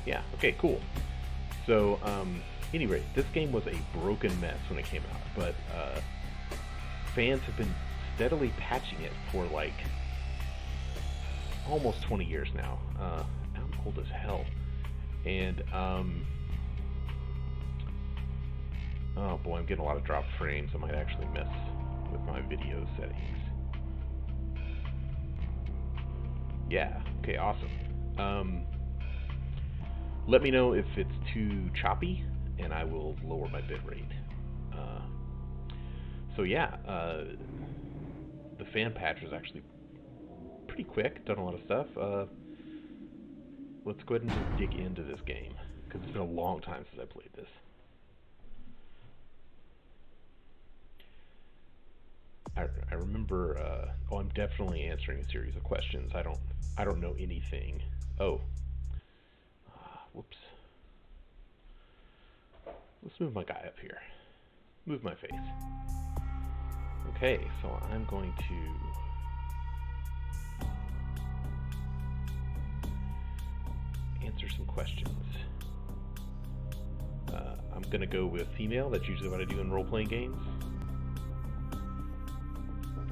Yeah, okay, cool. So, anyway, this game was a broken mess when it came out, but fans have been steadily patching it for like almost 20 years now. I'm old as hell. And, oh boy, I'm getting a lot of drop frames. I might actually mess with my video settings. Yeah, okay, awesome. Let me know if it's too choppy, and I will lower my bitrate. Uh, so yeah, the fan patch was actually pretty quick, done a lot of stuff. Let's go ahead and just dig into this game, because it's been a long time since I played this. I remember. Oh, I'm definitely answering a series of questions. I don't know anything. Oh, whoops. Let's move my guy up here. Move my face. Okay, so I'm going to answer some questions. I'm going to go with female. That's usually what I do in role-playing games.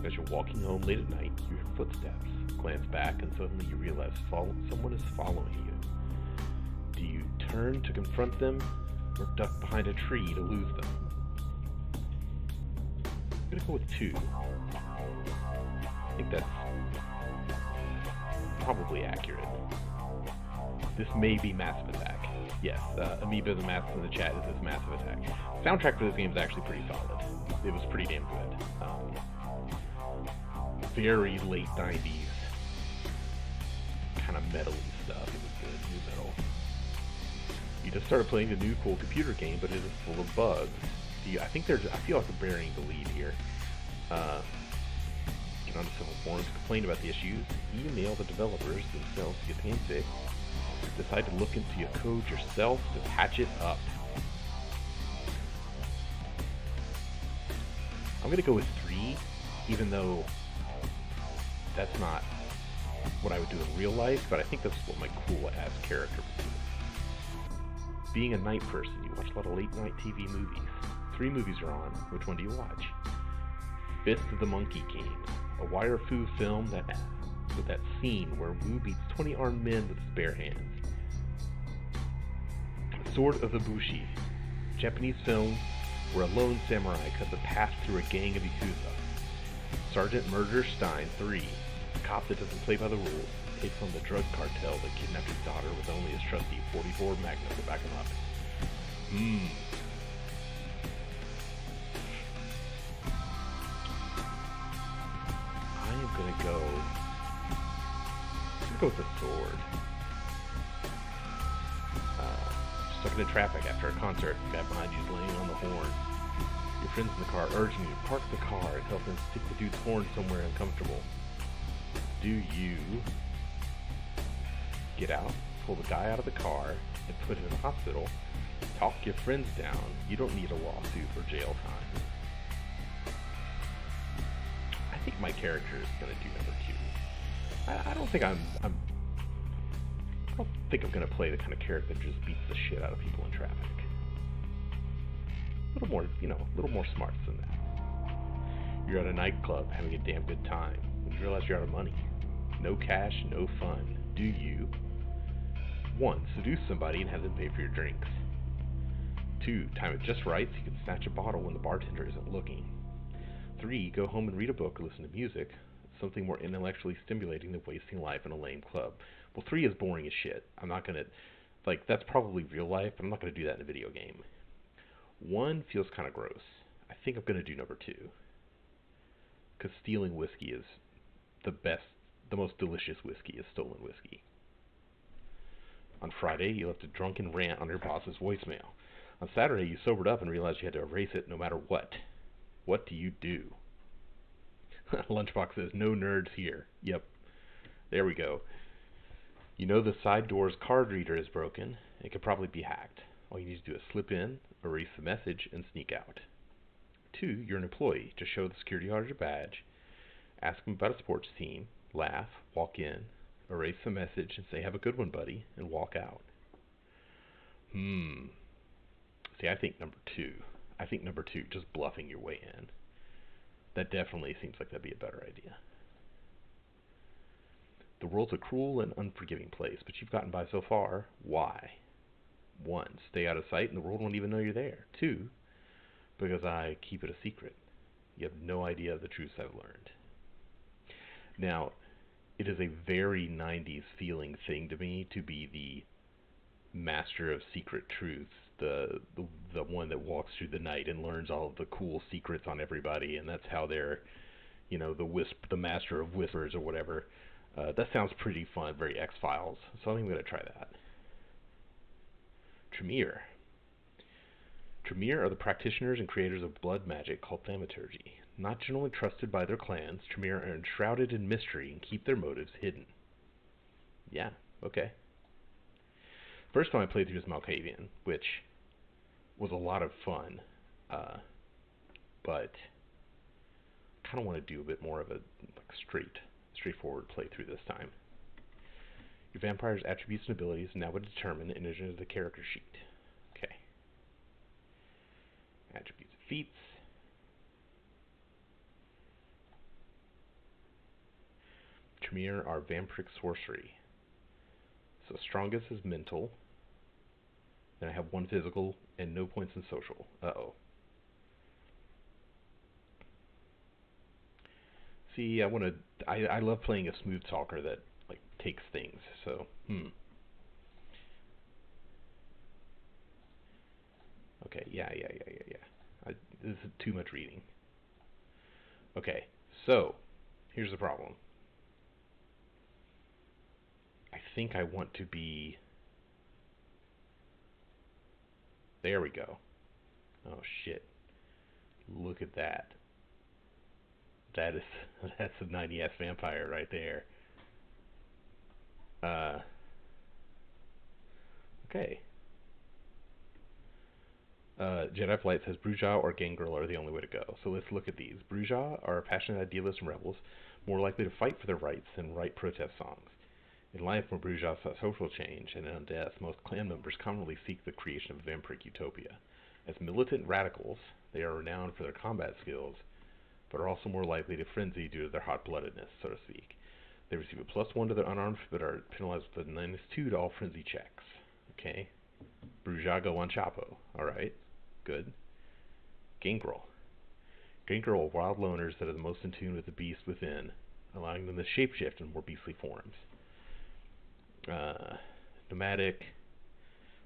As you're walking home late at night, you hear footsteps. Glance back, and suddenly you realize someone is following you. Do you turn to confront them, or duck behind a tree to lose them? I'm gonna go with 2. I think that's probably accurate. This may be Massive Attack. Yes, Amoeba the Massive in the chat is this Massive Attack. Soundtrack for this game is actually pretty solid. It was pretty damn good. Very late 90s kind of metal-y stuff. It was good, new metal. You just started playing a new cool computer game, but it is full of bugs. I feel like they're burying the lead here. Get onto several forums, complain about the issues, email the developers themselves to get the game fixed, decide to look into your code yourself to patch it up. I'm gonna go with 3, even though that's not what I would do in real life, but I think that's what my cool-ass character would do. Being a night person, you watch a lot of late-night TV movies. 3 movies are on. Which one do you watch? Fist of the Monkey King, a wire fu film with that scene where Wu beats 20 armed men with his bare hands. Sword of the Bushi, Japanese film where a lone samurai cuts a path through a gang of yakuza. Sergeant Murder Stein 3, a cop that doesn't play by the rules, takes on the drug cartel that kidnapped his daughter with only his trusty 44 Magnum to back him up. I am gonna go with the sword. Stuck in traffic after a concert, the guy behind you is laying on the horn. Your friends in the car urging you to park the car and help him stick the dude's horn somewhere uncomfortable. Do you get out, pull the guy out of the car, and put him in the hospital, talk your friends down? You don't need a lawsuit or jail time. I think my character is going to do number 2. I don't think I'm going to play the kind of character that just beats the shit out of people in traffic. A little more, a little more smarts than that. You're at a nightclub having a damn good time when you realize you're out of money. No cash, no fun. Do you 1. Seduce somebody and have them pay for your drinks. 2. Time it just right so you can snatch a bottle when the bartender isn't looking. 3. Go home and read a book or listen to music. Something more intellectually stimulating than wasting life in a lame club. Well, 3 is boring as shit. I'm not gonna, that's probably real life, but I'm not gonna do that in a video game. 1 feels kind of gross. I think I'm gonna do number 2. Because stealing whiskey is the most delicious whiskey is stolen whiskey. On Friday, you left a drunken rant on your boss's voicemail. On Saturday, you sobered up and realized you had to erase it no matter what. What do you do? Lunchbox says, no nerds here. Yep. There we go. You know the side door's card reader is broken. It could probably be hacked. All you need to do is slip in, erase the message, and sneak out. 2, you're an employee. Just show the security guard your badge, ask them about a sports team, laugh, walk in, erase the message, and say, have a good one, buddy, and walk out. Hmm. See, I think number two. I think number two, just bluffing your way in. That definitely seems like that'd be a better idea. The world's a cruel and unforgiving place, but you've gotten by so far. Why? 1. Stay out of sight and the world won't even know you're there. 2. Because I keep it a secret. You have no idea of the truths I've learned. Now, it is a very 90s feeling thing to me to be the master of secret truths, the one that walks through the night and learns all of the cool secrets on everybody, and that's how they're, the master of whispers or whatever. That sounds pretty fun, very X-Files, so I think I'm going to try that. Tremere. Tremere are the practitioners and creators of blood magic called thaumaturgy. Not generally trusted by their clans, Tremere are enshrouded in mystery and keep their motives hidden. Yeah, okay. First time I played through was Malkavian, which was a lot of fun, but I kind of want to do a bit more of a straightforward playthrough this time. Your vampire's attributes and abilities now would determine in addition to the character sheet. Okay. Attributes and feats. Tremere are vampiric sorcery. So strongest is mental. Then I have 1 physical and no points in social. Uh-oh. See, I love playing a smooth talker that like takes things. So, Okay, yeah. This is too much reading. Okay, so here's the problem. I think I want to be... There we go. Oh shit. Look at that. That's a 90s vampire right there. Okay. Jedi Flight says Bruja or Gangrel are the only way to go. So let's look at these. Bruja are passionate idealists and rebels, more likely to fight for their rights than write protest songs. In life, when Bruja sought social change, and in death, most clan members commonly seek the creation of a vampiric utopia. As militant radicals, they are renowned for their combat skills, but are also more likely to frenzy due to their hot-bloodedness, so to speak. They receive a +1 to their unarmed, but are penalized with a -2 to all frenzy checks. Okay. Bruja go on Chapo. Alright. Good. Gangrel. Gangrel are wild loners that are the most in tune with the beast within, allowing them to shapeshift in more beastly forms. Nomadic.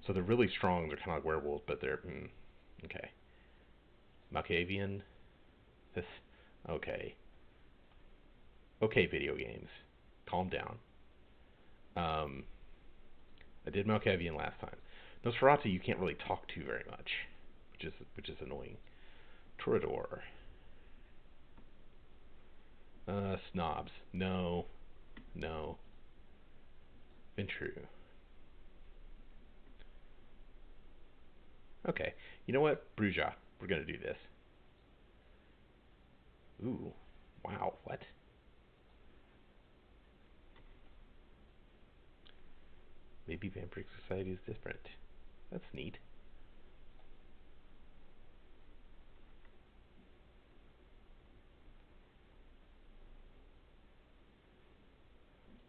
So they're really strong. They're kind of like werewolves, but they're... okay. Malkavian. This... Okay. Okay, video games. Calm down. I did Malkavian last time. Nosferatu you can't really talk to very much, which is annoying. Toreador. Snobs. No. Ventru. Okay. You know what? Bruja. We're gonna do this. Ooh. Wow. What? Maybe Vampiric Society is different. That's neat.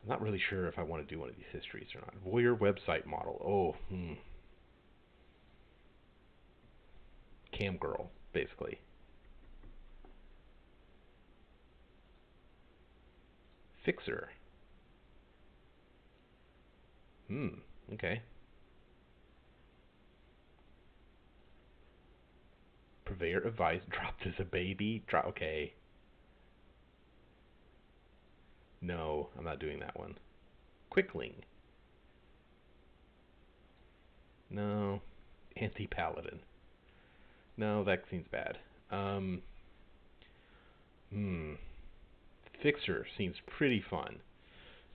I'm not really sure if I want to do one of these histories or not. Voyeur website model. Oh, Cam girl, basically. Fixer. Okay. Purveyor of Vice dropped as a baby. Okay. No, I'm not doing that one. Quickling. No. Anti-paladin. No, that seems bad. Fixer seems pretty fun.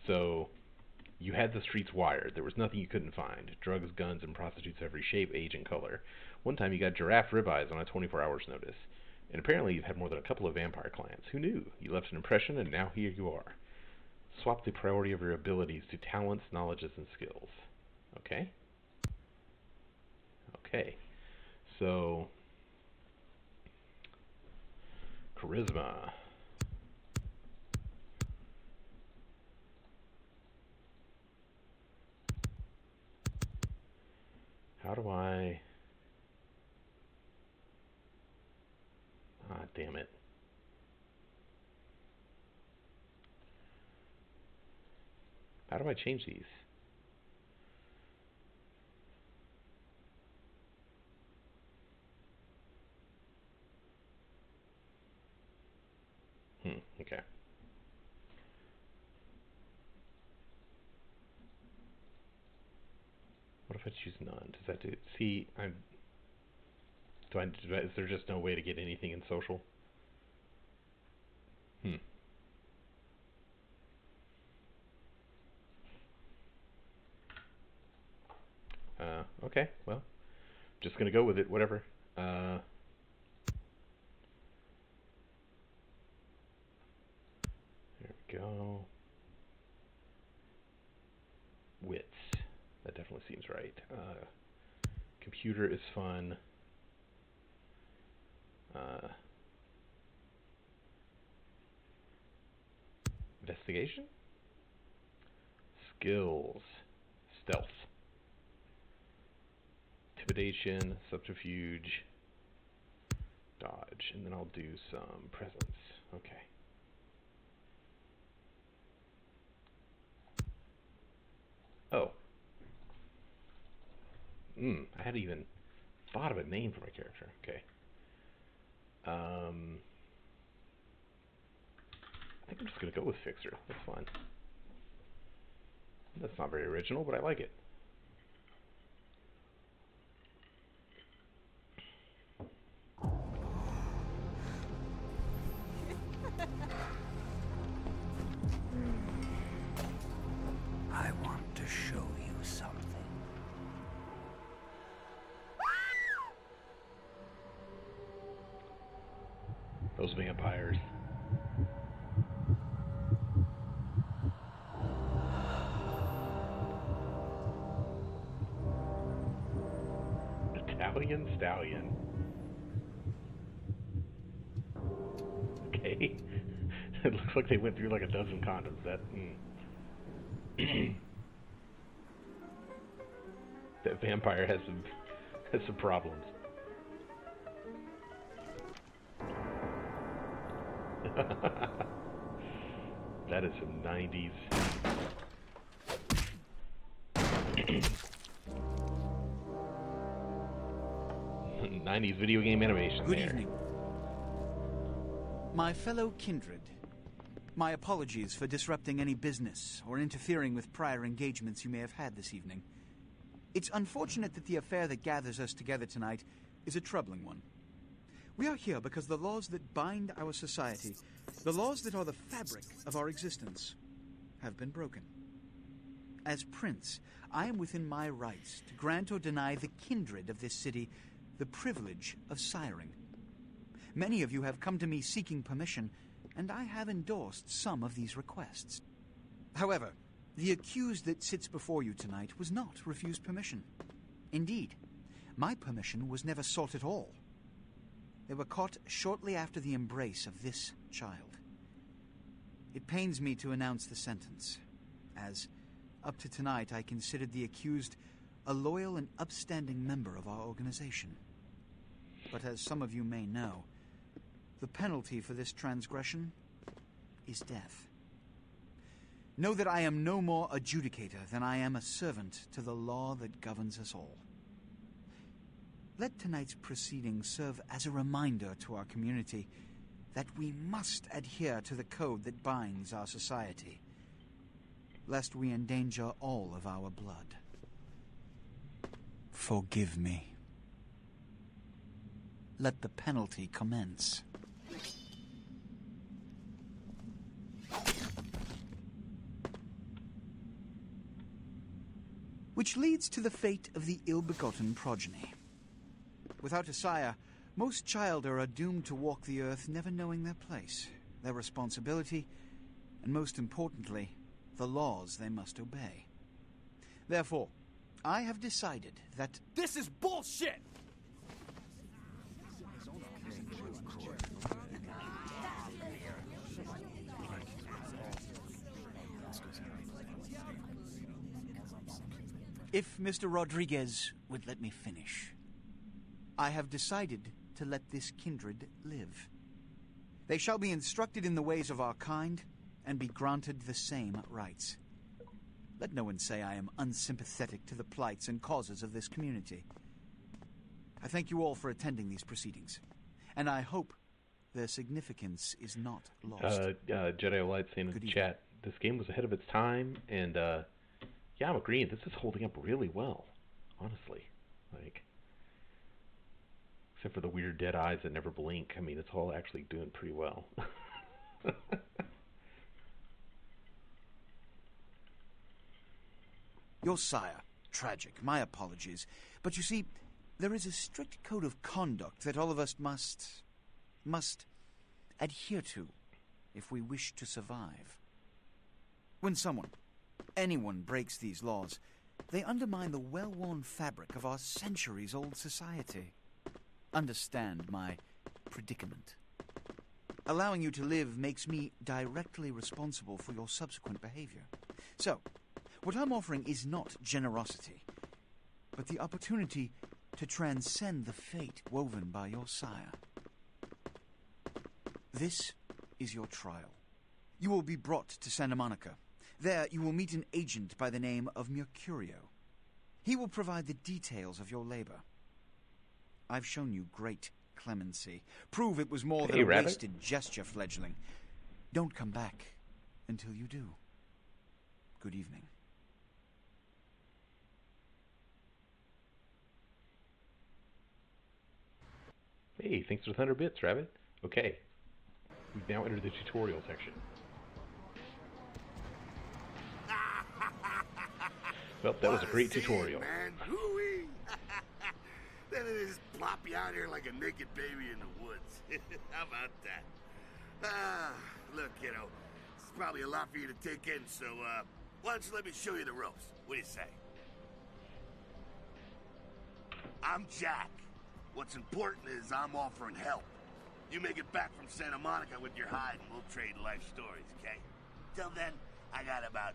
So, you had the streets wired. There was nothing you couldn't find. Drugs, guns, and prostitutes of every shape, age, and color. One time you got giraffe ribeyes on a 24 hours notice. And apparently you've had more than a couple of vampire clients. Who knew? You left an impression, and now here you are. Swap the priority of your abilities to talents, knowledges, and skills. Okay. Okay. So, charisma. How do I... Ah, damn it. How do I change these? Okay. What if I choose none? Does that do... See, is there just no way to get anything in social? Okay, well, just gonna go with it, whatever. There we go. Wits. That definitely seems right. Computer is fun. Investigation? Skills. Stealth. Intimidation, subterfuge, dodge, and then I'll do some presence. Okay. Oh. I hadn't even thought of a name for my character. Okay. I think I'm just going to go with Fixer. That's fine. That's not very original, but I like it. I want to show you something. Those vampires. Italian stallion. Okay. It looks like they went through like a dozen condoms. That vampire has some problems. That is some 90s. 90s video game animation. Good evening. My fellow kindred, my apologies for disrupting any business or interfering with prior engagements you may have had this evening. It's unfortunate that the affair that gathers us together tonight is a troubling one. We are here because the laws that bind our society, the laws that are the fabric of our existence, have been broken. As Prince, I am within my rights to grant or deny the kindred of this city the privilege of siring. Many of you have come to me seeking permission, and I have endorsed some of these requests. However, the accused that sits before you tonight was not refused permission. Indeed, my permission was never sought at all. They were caught shortly after the embrace of this child. It pains me to announce the sentence, as up to tonight I considered the accused a loyal and upstanding member of our organization. But as some of you may know, the penalty for this transgression is death. Know that I am no more adjudicator than I am a servant to the law that governs us all. Let tonight's proceedings serve as a reminder to our community that we must adhere to the code that binds our society, lest we endanger all of our blood. Forgive me. Let the penalty commence. Which leads to the fate of the ill-begotten progeny. Without a sire, most children are doomed to walk the earth never knowing their place, their responsibility, and most importantly, the laws they must obey. Therefore, I have decided that... This is bullshit! If Mr. Rodriguez would let me finish. I have decided to let this kindred live. They shall be instructed in the ways of our kind and be granted the same rights. Let no one say I am unsympathetic to the plights and causes of this community. I thank you all for attending these proceedings, and I hope their significance is not lost. Jedi Light saying in the chat, this game was ahead of its time, and yeah, I'm agreeing. This is holding up really well, honestly. Like, except for the weird dead eyes that never blink. I mean, it's all actually doing pretty well. Your sire, tragic. My apologies. But you see, there is a strict code of conduct that all of us must adhere to if we wish to survive. When anyone breaks these laws, they undermine the well-worn fabric of our centuries-old society. Understand my predicament. Allowing you to live makes me directly responsible for your subsequent behavior. So, what I'm offering is not generosity, but the opportunity to transcend the fate woven by your sire. This is your trial. You will be brought to Santa Monica. There you will meet an agent by the name of Mercurio. He will provide the details of your labor. I've shown you great clemency. Prove it was more than a wasted gesture, fledgling. Don't come back until you do. Good evening. Hey, thanks for the 100 bits, Rabbit. Okay, we've now entered the tutorial section. Well, that was a great tutorial. Man. Then it just plop you out here like a naked baby in the woods. How about that? Look, kiddo, it's probably a lot for you to take in, so why don't you let me show you the ropes? What do you say? I'm Jack. What's important is I'm offering help. You make it back from Santa Monica with your hide and we'll trade life stories, okay? Till then, I got about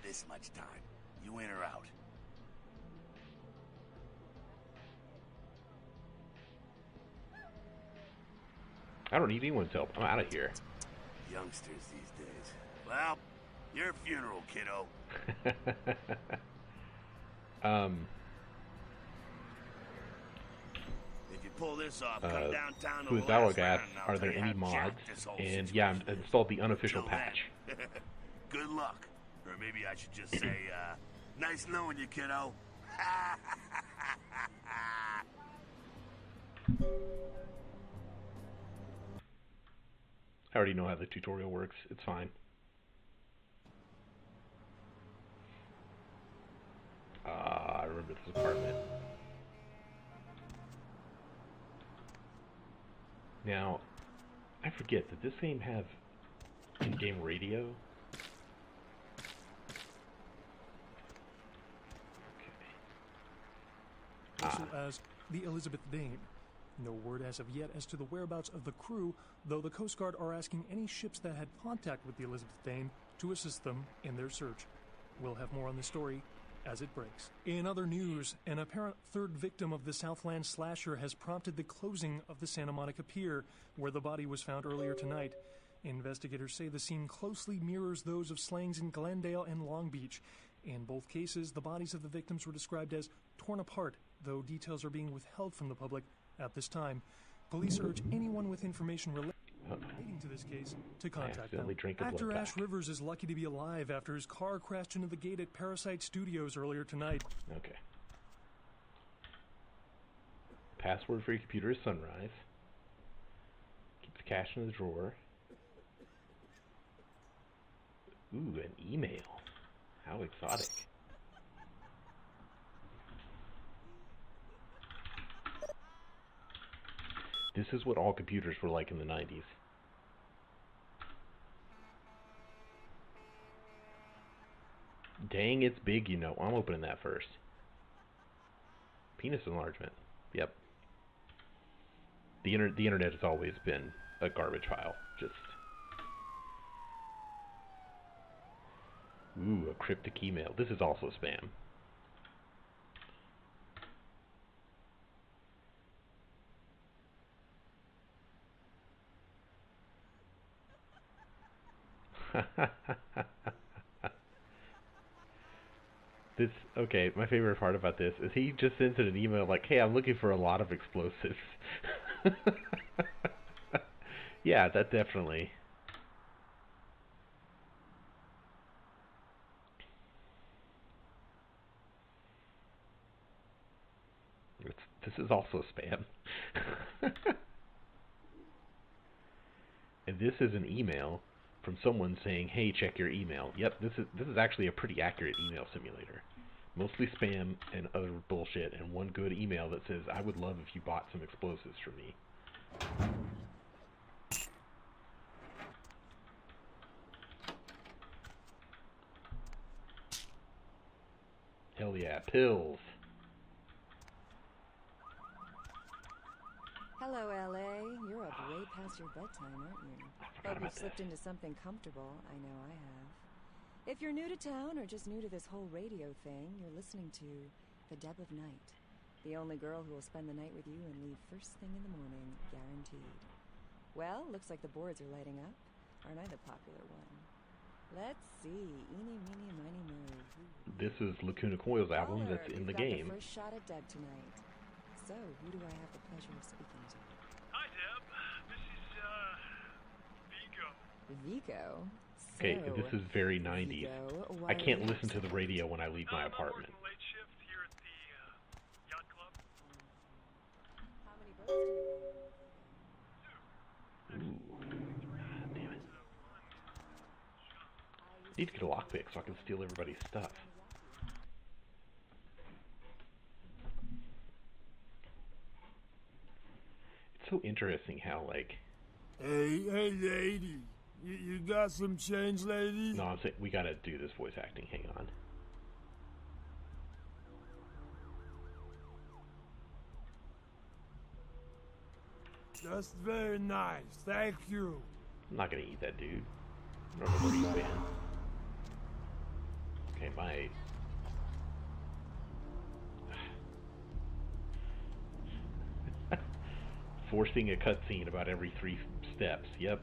this much time. You in or out? I don't need anyone's help. I'm out of here. Youngsters these days. Well, your funeral, kiddo. If you pull this off, come downtown to who's Valagath? Are there any mods? And yeah, I installed the unofficial patch. Good luck. Or maybe I should just say, nice knowing you, kiddo. I already know how the tutorial works. It's fine. I remember this apartment. Now, I forget, did this game have in-game radio? Also as the Elizabeth Dane. No word as of yet as to the whereabouts of the crew, though the Coast Guard are asking any ships that had contact with the Elizabeth Dane to assist them in their search. We'll have more on the story as it breaks. In other news, an apparent third victim of the Southland slasher has prompted the closing of the Santa Monica Pier, where the body was found earlier tonight. Investigators say the scene closely mirrors those of slayings in Glendale and Long Beach. In both cases, the bodies of the victims were described as torn apart, though details are being withheld from the public at this time. Police urge anyone with information relating to this case to contact them. Actor Ash Rivers is lucky to be alive after his car crashed into the gate at Parasite Studios earlier tonight. Okay. Password for your computer is Sunrise. Keep the cash in the drawer. Ooh, an email. How exotic. This is what all computers were like in the 90s. Dang, it's big, you know. I'm opening that first. Penis enlargement. Yep. The internet has always been a garbage file. Just... Ooh, a cryptic email. This is also spam. Okay, my favorite part about this is he just sends it an email like, hey, I'm looking for a lot of explosives. Yeah, that definitely. This is also spam. And this is an email from someone saying, hey, check your email. Yep, this is actually a pretty accurate email simulator. Mostly spam and other bullshit, and one good email that says, I would love if you bought some explosives from me. Hell yeah, pills. Hello, L.A. You're up way past your bedtime, aren't you? Hope you've slipped into something comfortable. I know I have. If you're new to town or just new to this whole radio thing, you're listening to The Deb of Night. The only girl who will spend the night with you and leave first thing in the morning, guaranteed. Well, looks like the boards are lighting up. Aren't I the popular one? Let's see. Eeny, meeny, miny, moe. This is Lacuna Coil's album that's in the game. The first shot at Deb tonight. So, who do I have the pleasure of speaking to? Hi, Deb. This is, Vigo. Vigo? Okay, So, this is very 90s. Vigo, I why can't are you listen to the radio when I leave my apartment. I'm working late shift here at the yacht club. How many boats do you Ooh. Damn it. I need to get a lockpick so I can steal everybody's stuff. It's so interesting how, like... Hey, lady. You got some change, lady? No, I'm saying we gotta do this voice acting. Hang on. That's very nice. Thank you. I'm not gonna eat that dude. I'm not a Breeze fan. Okay, my... Forcing a cutscene about every 3 steps. Yep.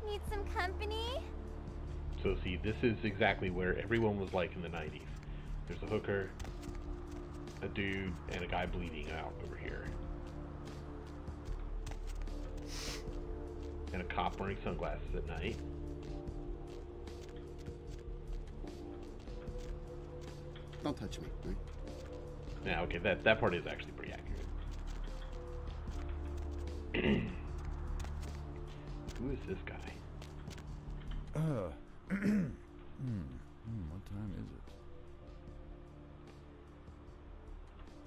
Need some company? So see, this is exactly where everyone was like in the 90s. There's a hooker, a dude, and a guy bleeding out over here. And a cop wearing sunglasses at night. Don't touch me, right? Yeah, okay, that part is actually pretty accurate. Who is this guy? What time is it?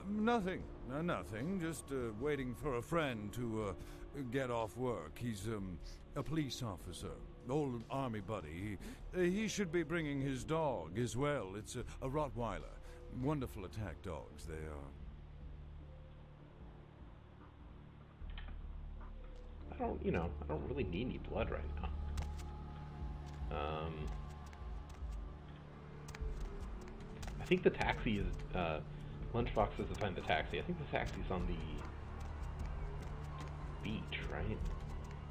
Nothing. Nothing. Just waiting for a friend to get off work. He's a police officer, old army buddy. He should be bringing his dog as well. It's a Rottweiler. Wonderful attack dogs, they are. I don't really need any blood right now. I think the taxi is, Lunchbox has to find the taxi. I think the taxi's on the beach, right? I'm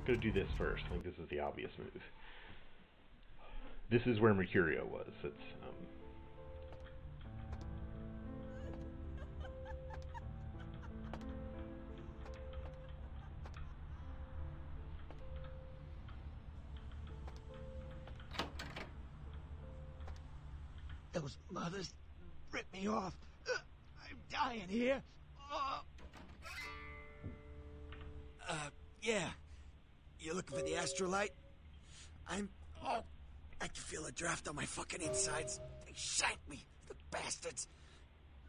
gonna do this first. I think this is the obvious move. This is where Mercurio was. It's, Those mothers ripped me off. I'm dying here. Yeah. You looking for the astrolite? I'm... Oh, I can feel a draft on my fucking insides. They shanked me, the bastards.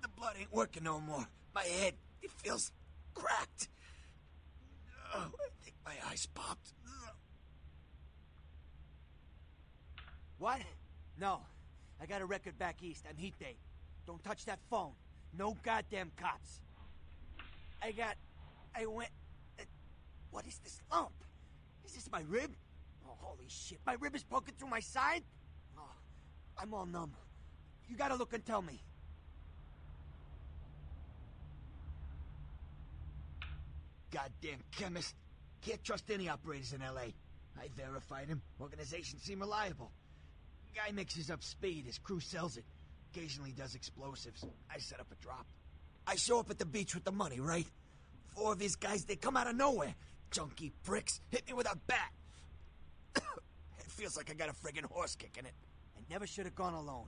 The blood ain't working no more. My head, it feels cracked. Oh, I think my eyes popped. What? No. I got a record back east. I'm Heat Day. Don't touch that phone. No goddamn cops. What is this lump? Is this my rib? Oh, holy shit. My rib is poking through my side? Oh, I'm all numb. You gotta look and tell me. Goddamn chemist. Can't trust any operators in L.A. I verified him. Organizations seem reliable. Guy mixes up speed. His crew sells it. Occasionally does explosives. I set up a drop. I show up at the beach with the money, right? 4 of his guys, they come out of nowhere. Junky pricks. Hit me with a bat. It feels like I got a friggin' horse kicking it. I never should have gone alone.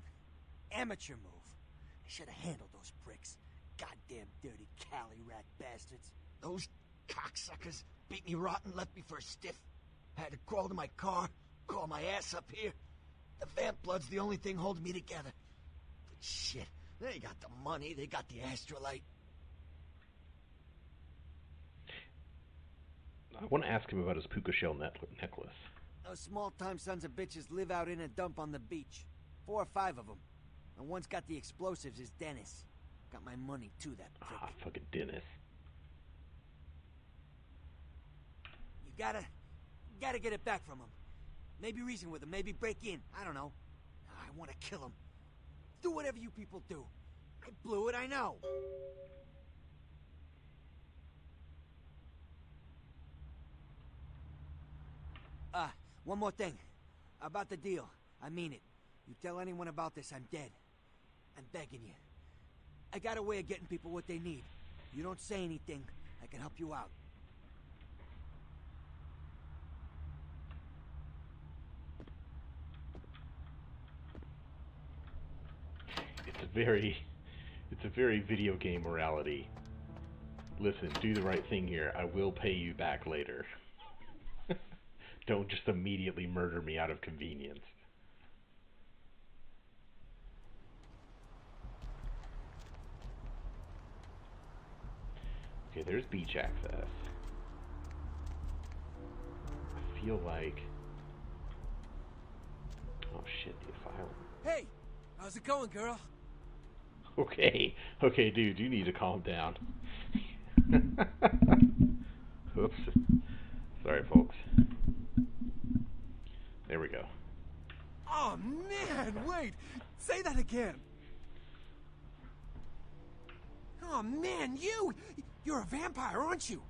Amateur move. I should have handled those pricks. Goddamn dirty Cali rat bastards. Those cocksuckers beat me rotten, left me for a stiff. Had to crawl to my car, crawl my ass up here. The vamp blood's the only thing holding me together. But shit, they got the money, they got the astrolite. I want to ask him about his puka shell necklace. Those small-time sons of bitches live out in a dump on the beach. 4 or 5 of them. And one's got the explosives is Dennis. Got my money too, that prick. Ah, fucking Dennis. You gotta get it back from him. Maybe reason with him, maybe break in. I don't know. I want to kill him. Do whatever you people do. I blew it, I know. One more thing. About the deal. I mean it. You tell anyone about this, I'm dead. I'm begging you. I got a way of getting people what they need. You don't say anything, I can help you out. It's a very video game morality. Listen, do the right thing here. I will pay you back later. Don't just immediately murder me out of convenience. Okay, there's beach access. I feel like... Oh shit, the asylum. Hey! How's it going, girl? Okay, dude, you need to calm down. Oops. Sorry, folks. There we go. Oh, man, wait! Say that again! Oh, man, you're a vampire, aren't you?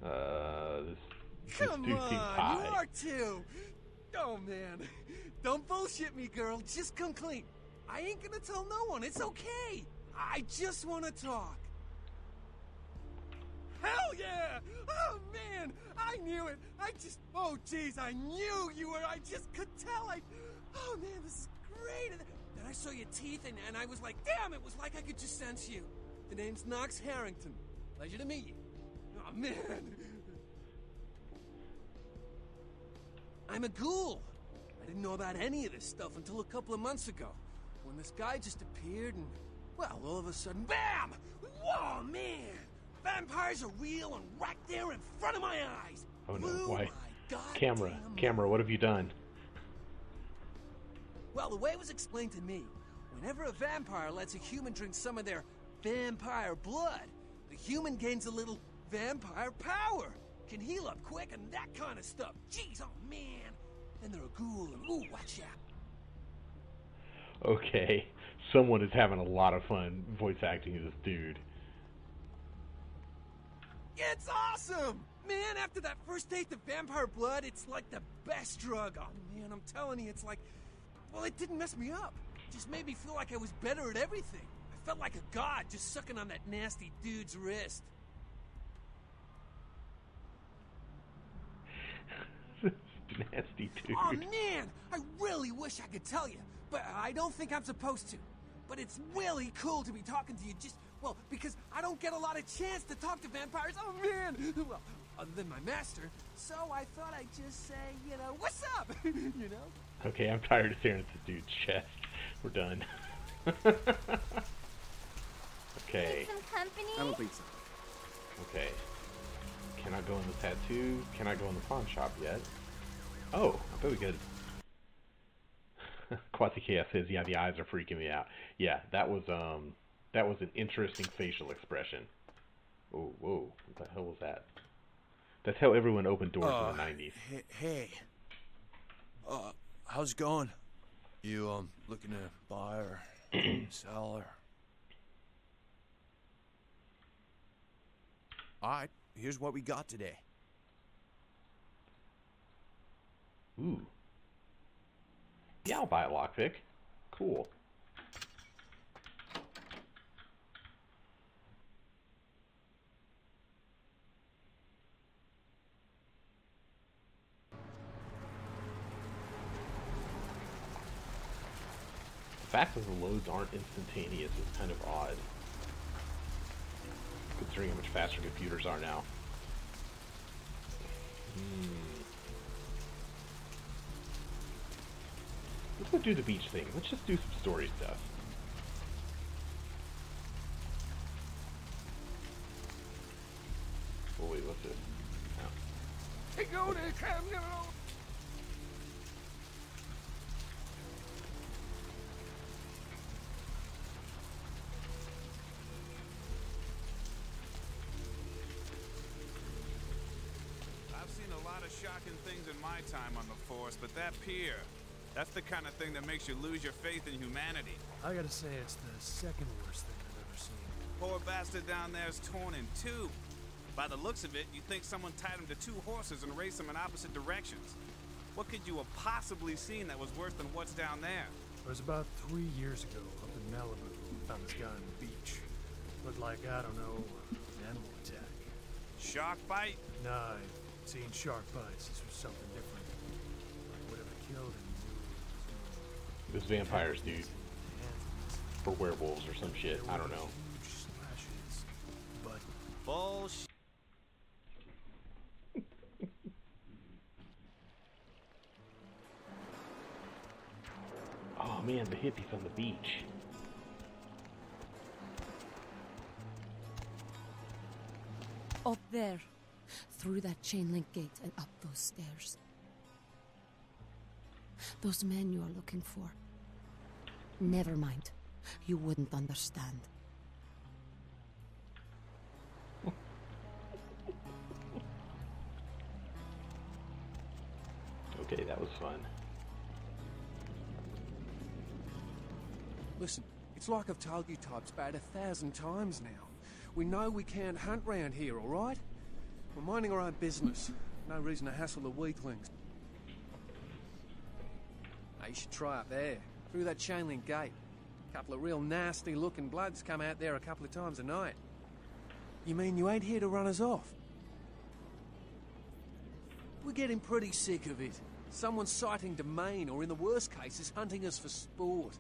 Come on, you are too! Oh, man. Don't bullshit me, girl. Just come clean. I ain't gonna tell no one. It's okay. I just want to talk. Hell yeah! Oh, man! I knew it! Oh, jeez, I knew you were... I just could tell. Oh, man, this is great! Then I saw your teeth, and I was like, damn, it was like I could just sense you. The name's Knox Harrington. Pleasure to meet you. Oh, man. I'm a ghoul. I didn't know about any of this stuff until a couple of months ago, when this guy just appeared and, well, all of a sudden, BAM! Whoa, man! Vampires are real and right there in front of my eyes! Oh no, why? Camera, what have you done? Well, the way it was explained to me, whenever a vampire lets a human drink some of their vampire blood, the human gains a little vampire power, can heal up quick and that kind of stuff. Jeez, oh man! Then they're a ghoul and ooh, watch out. Okay, someone is having a lot of fun voice acting this dude. It's awesome! Man, after that first taste of vampire blood, it's like the best drug. Oh man, I'm telling you, it's like... Well, it didn't mess me up. It just made me feel like I was better at everything. I felt like a god just sucking on that nasty dude's wrist. Nasty dude. Oh man, I really wish I could tell you, but I don't think I'm supposed to. But it's really cool to be talking to you just, well, because I don't get a lot of chance to talk to vampires. Oh man! Well, other than my master, so I thought I'd just say, you know, what's up? You know? Okay, I'm tired of staring at this dude's chest. We're done. Okay. Need some company? I don't think so. Okay. Can I go in the tattoo? Can I go in the pawn shop yet? Oh, I bet we could. Quasi-Chaos says, yeah, the eyes are freaking me out. Yeah, that was an interesting facial expression. Oh, whoa, what the hell was that? That's how everyone opened doors in the 90s. Hey. How's it going? You, looking to buy or sell or... Alright, here's what we got today. Ooh. Yeah, I'll buy a lockpick. Cool. The fact that the loads aren't instantaneous is kind of odd, considering how much faster computers are now. Let's go do the beach thing. Let's just do some story stuff. Oh wait, what's this? Oh. Hey, go there, come here. Shocking things in my time on the force, but that pier, that's the kind of thing that makes you lose your faith in humanity. I gotta say, it's the second worst thing I've ever seen. Poor bastard down there is torn in two. By the looks of it, you'd think someone tied him to two horses and raced them in opposite directions. What could you have possibly seen that was worse than what's down there? It was about 3 years ago up in Malibu. Found this guy on the beach. Looked like, I don't know, an animal attack. Shark bite? Nah, I've seen shark bites. This was something different. Like whatever killed him. It was vampires, dude. Or werewolves or some shit. I don't know. Splashes, but bullshit. Oh man, the hippies on the beach. Up there. Through that chain link gate and up those stairs. Those men you are looking for. Never mind. You wouldn't understand. Okay, that was fun. Listen, it's like I've told you types about 1,000 times now. We know we can't hunt round here, all right? We're minding our own business. No reason to hassle the weaklings. Now, you should try up there, through that chain link gate. A couple of real nasty-looking bloods come out there a couple of times a night. You mean you ain't here to run us off? We're getting pretty sick of it. Someone's sighting domain, or in the worst cases, hunting us for sport.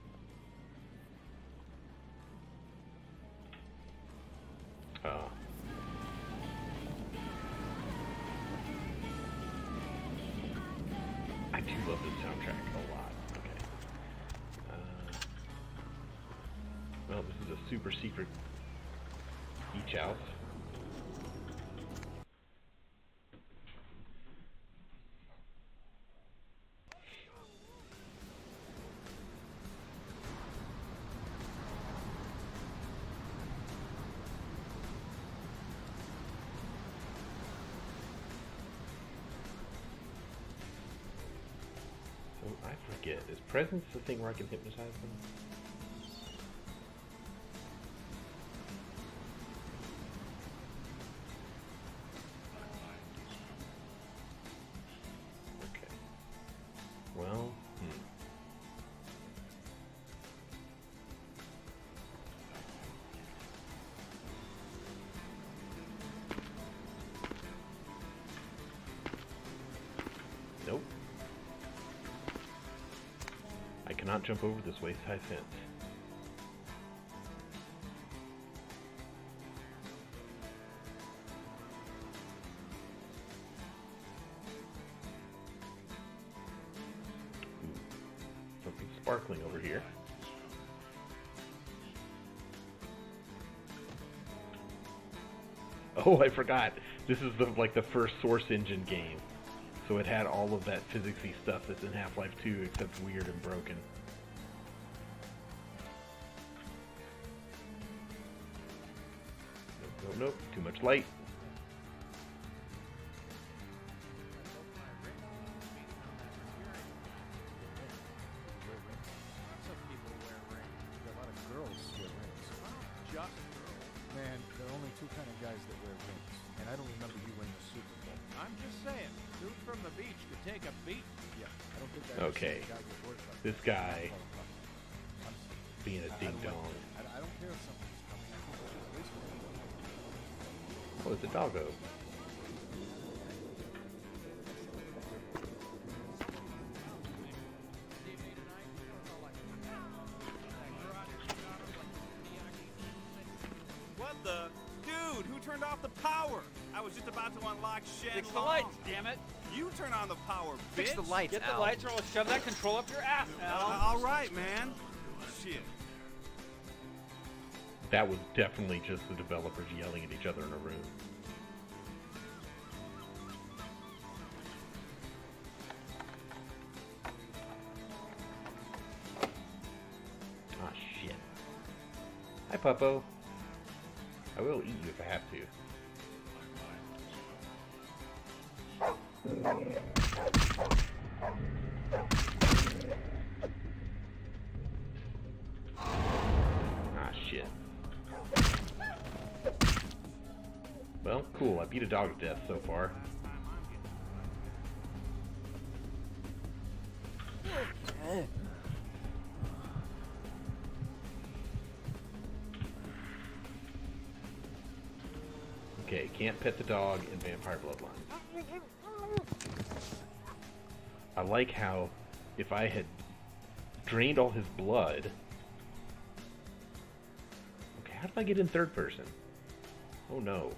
I do love this soundtrack a lot. Okay. Well, this is a super secret beach house. I forget. Is presence the thing where I can hypnotize them? Okay. Well, Nope. I cannot jump over this waist-high fence. sparkling over here. Oh, I forgot. This is the first Source Engine game. So it had all of that physicsy stuff that's in Half-Life 2, except weird and broken. Nope, nope, too much light. Man, there are only two kind of guys that wear rings, and I don't remember you winning a Super Bowl. I'm just saying, dude from the beach could take a beat. Yeah, I don't think that. Okay, this guy being a ding dong. I don't care if someone's coming. I think it's just wasted. Oh, it's a doggo. What the? Dude, who turned off the power? I was just about to unlock Shen Fix the lights, damn it. You turn on the power, bitch. Fix the lights, Get the lights or I'll shove that control up your ass, Al. All right, man. Shit. That was definitely just the developers yelling at each other in a room. Ah, shit. Hi, Puppo. I will eat you if I have to. Ah, shit. Well, cool. I beat a dog to death so far. Okay, can't pet the dog in Vampire Bloodlines. I like how if I had drained all his blood... Okay, how did I get in third person? Oh no.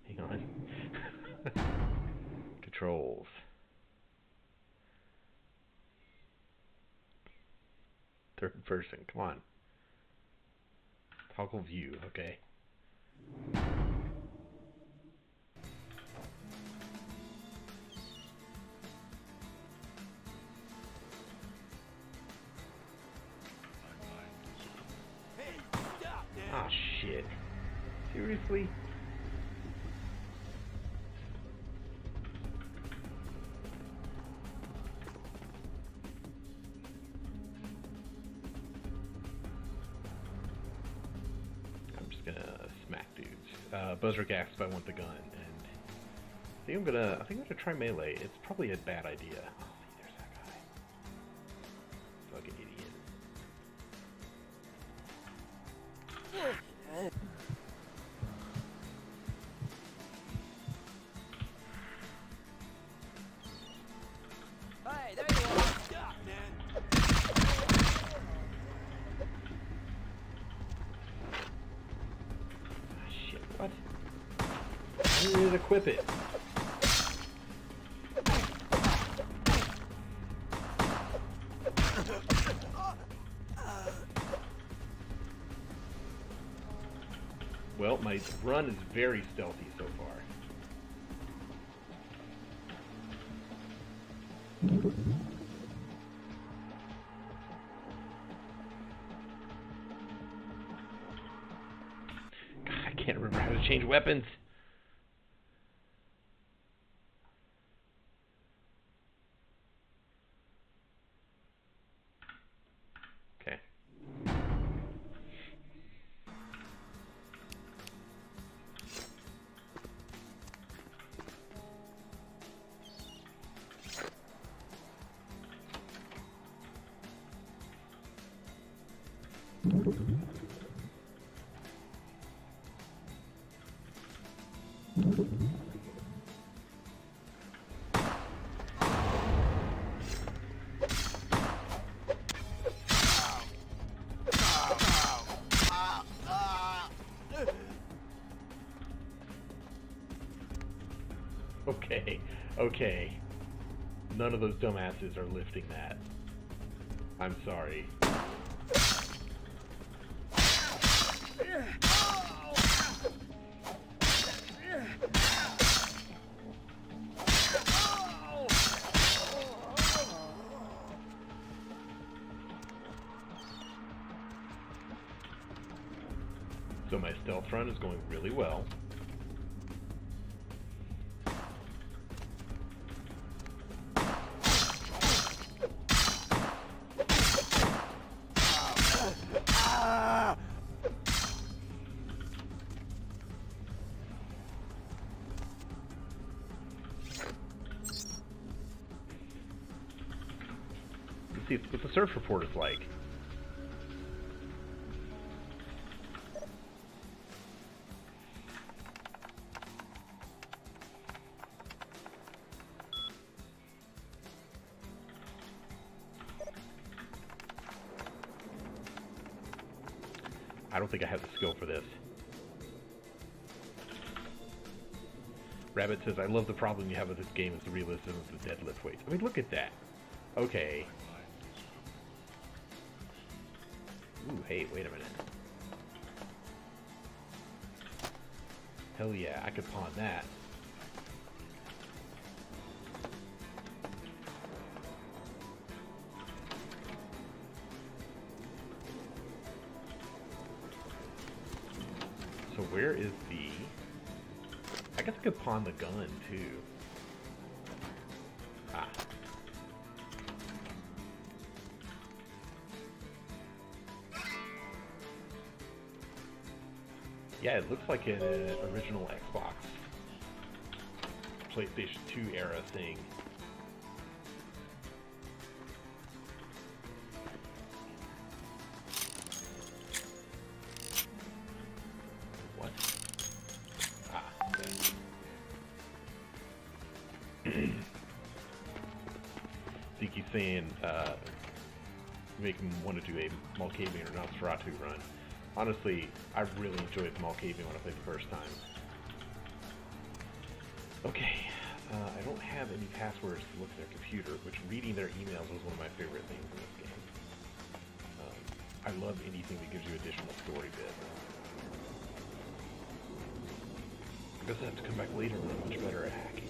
Hang on. Controls. Third person, come on. Toggle view, okay. Ah, shit. Seriously? I'm just gonna smack dudes. Buzzrick asks if I want the gun, and I think I'm gonna try melee. It's probably a bad idea. Oh, there's that guy. Fucking idiot. Hey, there you are. Stop, man. Shit, what? I didn't even equip it. Well, my run is very stealthy so far. God, I can't remember how to change weapons. Okay. Okay, okay. None of those dumbasses are lifting that. I'm sorry. So my stealth run is going really well. Let's see what the search report is like. I don't think I have the skill for this. Rabbit says, I love the problem you have with this game is the realism of the deadlift weights. I mean, look at that. Okay. Ooh, hey, wait a minute. Hell yeah, I could pawn that. So where is the... I guess I could pawn the gun, too. Ah. Yeah, it looks like an original Xbox, PlayStation 2 era thing. What? Ah, okay. I think he's saying, make him want to do a Malkavian or Nosferatu run. Honestly, I really enjoyed Malkavian when I played the first time. Okay, I don't have any passwords to look at their computer, which reading their emails was one of my favorite things in this game. I love anything that gives you additional story bits. I guess I have to come back later when I'm much better at hacking.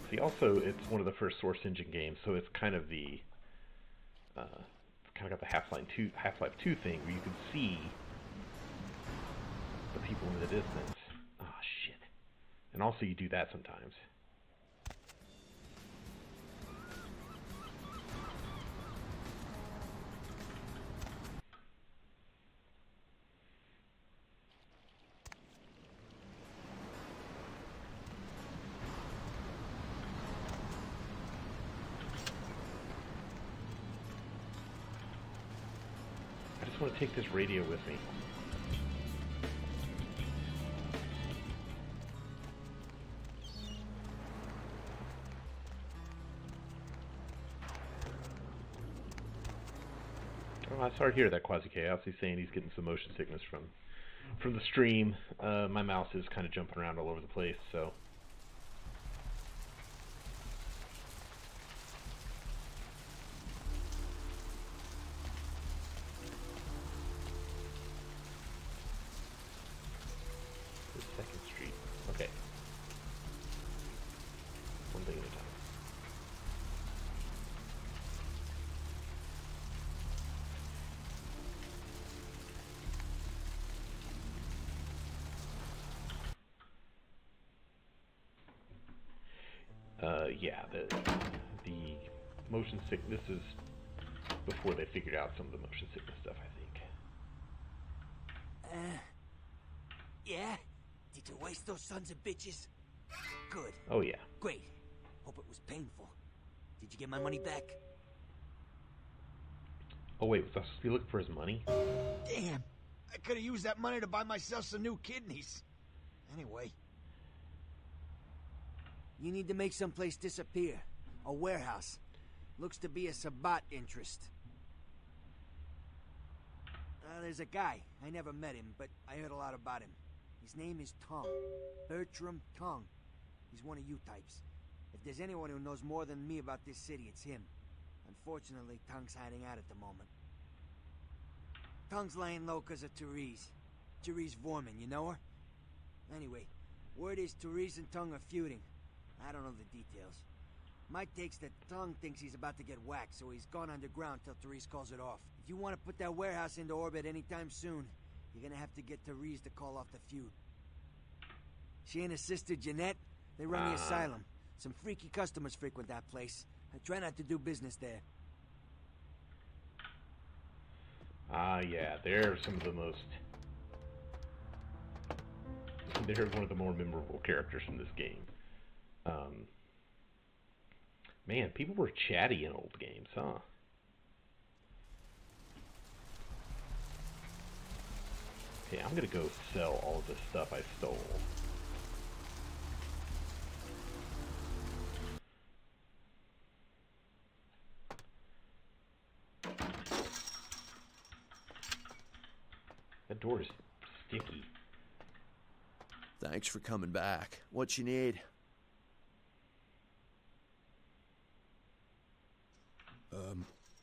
See, also, it's one of the first Source Engine games, so it's kind of the, kind of got the Half-Life 2 thing, where you can see the people in the distance. Ah, shit. And also, you do that sometimes. I want to take this radio with me. Oh, I started to hear that Quasi Chaos. He's saying he's getting some motion sickness from the stream. My mouse is kind of jumping around all over the place, so. Yeah, the motion sickness is before they figured out some of the motion sickness stuff, I think. Yeah? Did you waste those sons of bitches? Good. Oh, yeah. Great. Hope it was painful. Did you get my money back? Oh, wait, was I supposed to be looking for his money? Damn! I could have used that money to buy myself some new kidneys. Anyway. You need to make someplace disappear. A warehouse. Looks to be a Sabbat interest. There's a guy. I never met him, but I heard a lot about him. His name is Tong. Bertram Tong. He's one of you types. If there's anyone who knows more than me about this city, it's him. Unfortunately, Tung's hiding out at the moment. Tung's laying low because of Therese. Therese Vorman, you know her? Anyway, word is Therese and Tung are feuding. I don't know the details. My take's that Tung thinks he's about to get whacked, so he's gone underground till Therese calls it off. If you want to put that warehouse into orbit anytime soon, you're gonna have to get Therese to call off the feud. She and her sister Jeanette, they run the asylum. Some freaky customers frequent that place. I try not to do business there. Yeah, they're some of the most... They're one of the more memorable characters from this game. Man, people were chatty in old games, huh? Okay, I'm gonna go sell all of the stuff I stole. That door is sticky. Thanks for coming back. What you need?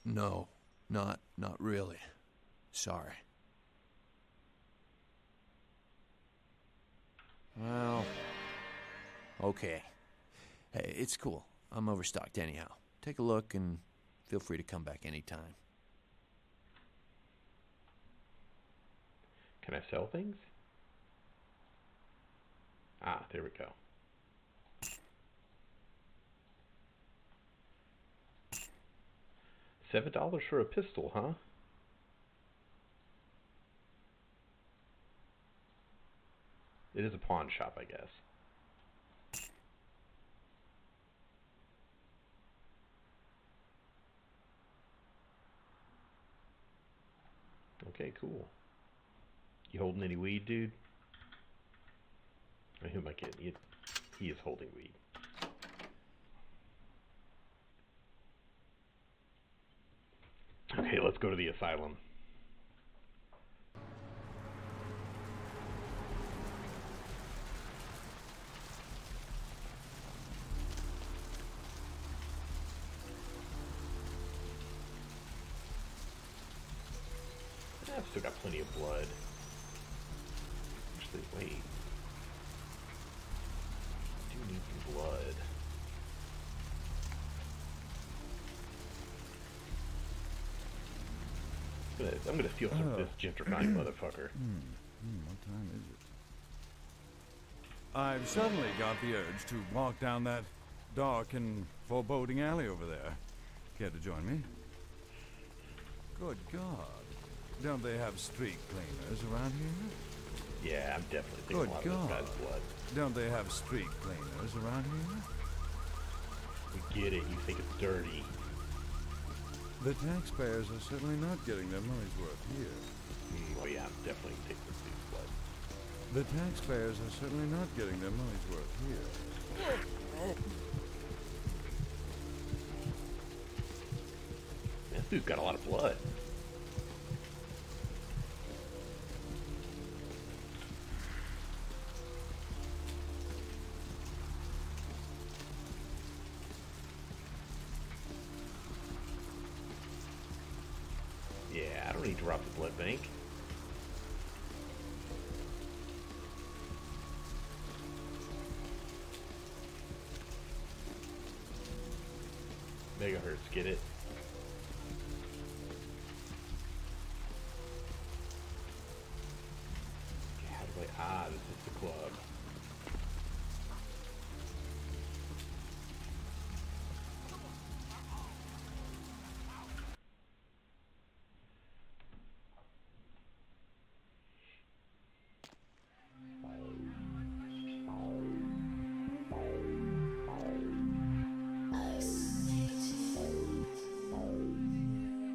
No, not really. Sorry. Well, okay. Hey, it's cool. I'm overstocked anyhow. Take a look and feel free to come back anytime. Can I sell things? Ah, there we go. $7 for a pistol, huh? It is a pawn shop, I guess. Okay, cool. You holding any weed, dude? Who am I kidding? He is holding weed. Okay, let's go to the asylum. I've still got plenty of blood. Actually, wait. I do need some blood. I'm gonna steal some of this gentrifying motherfucker. What time is it? I've suddenly got the urge to walk down that dark and foreboding alley over there. Care to join me? Good God. Don't they have street cleaners around here? Yeah, I'm definitely thinking a lot of this guy's blood. Don't they have street cleaners around here? We get it, you think it's dirty. The taxpayers are certainly not getting their money's worth here. Oh yeah, I'm definitely taking this dude's blood. The taxpayers are certainly not getting their money's worth here. This dude's got a lot of blood. Yeah, I don't need to rob the blood bank. Megahertz, get it? Okay, how do I... Ah, this is the club.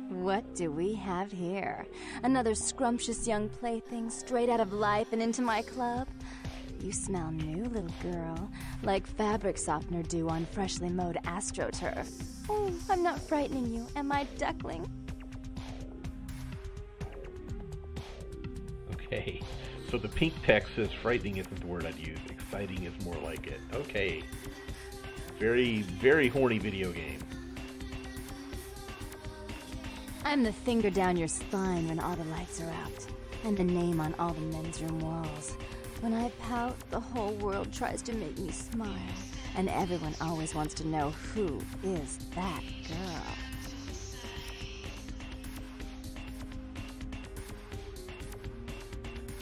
What do we have here? Another scrumptious young plaything straight out of life and into my club? You smell new, little girl, like fabric softener dew on freshly mowed astroturf. Oh, I'm not frightening you, am I, duckling? Okay, so the pink text says frightening isn't the word I'd use. Exciting is more like it. Okay. Very, very horny video game. I'm the finger down your spine when all the lights are out, and the name on all the men's room walls. When I pout, the whole world tries to make me smile, and everyone always wants to know who is that girl.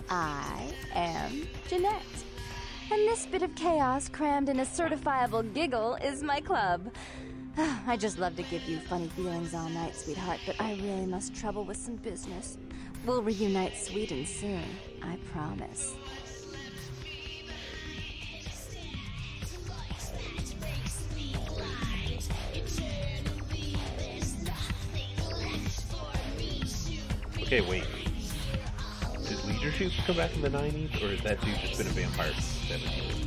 I am Jeanette, and this bit of chaos crammed in a certifiable giggle is my club. I just love to give you funny feelings all night, sweetheart, but I really must trouble with some business. We'll reunite sweet and soon, I promise. Okay, wait. Did Leisure Suits come back in the 90s, or has that dude just been a vampire since the 70s?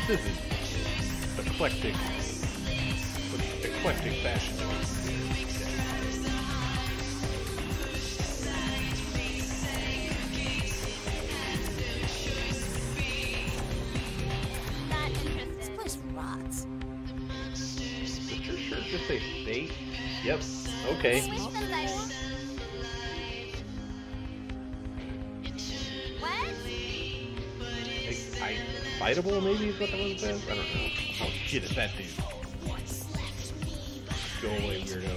This is eclectic fashion. This place rots. Sure, just say state. Yep. Okay. What? Fightable, maybe is what that one says? I don't know. Oh shit, it's that dude. Go away, weirdo.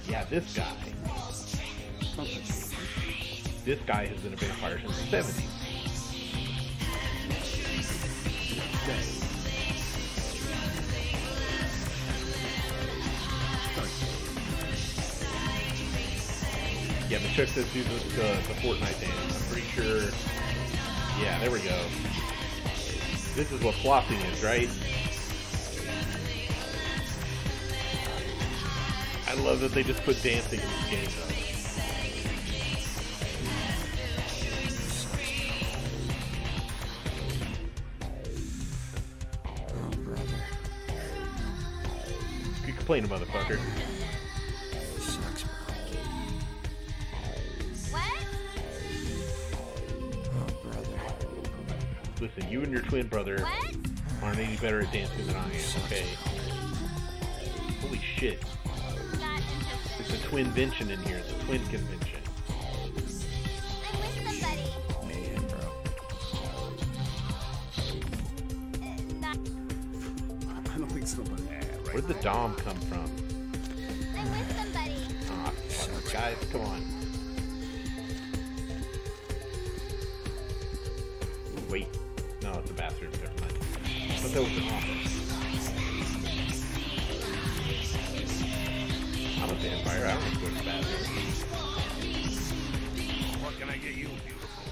Yeah, this guy. This guy has been a vampire since the 70s. Yeah, but check this dude with the Fortnite dance. I'm pretty sure. Yeah, there we go. This is what flossing is, right? I love that they just put dancing in this game, though. You complain, motherfucker. Listen, you and your twin brother aren't any better at dancing than I am, okay? Holy shit. There's a twin-vention in here. It's a twin convention. I'm with somebody. Man, bro. I don't think so, buddy. Where'd the Dom come from? I'm with somebody. Aw, fuck, guys, come on. Ooh, wait. No, it's a bathroom. Never mind. But that was an office. I'm a vampire. I don't want to go to the bathroom. What can I get you, beautiful?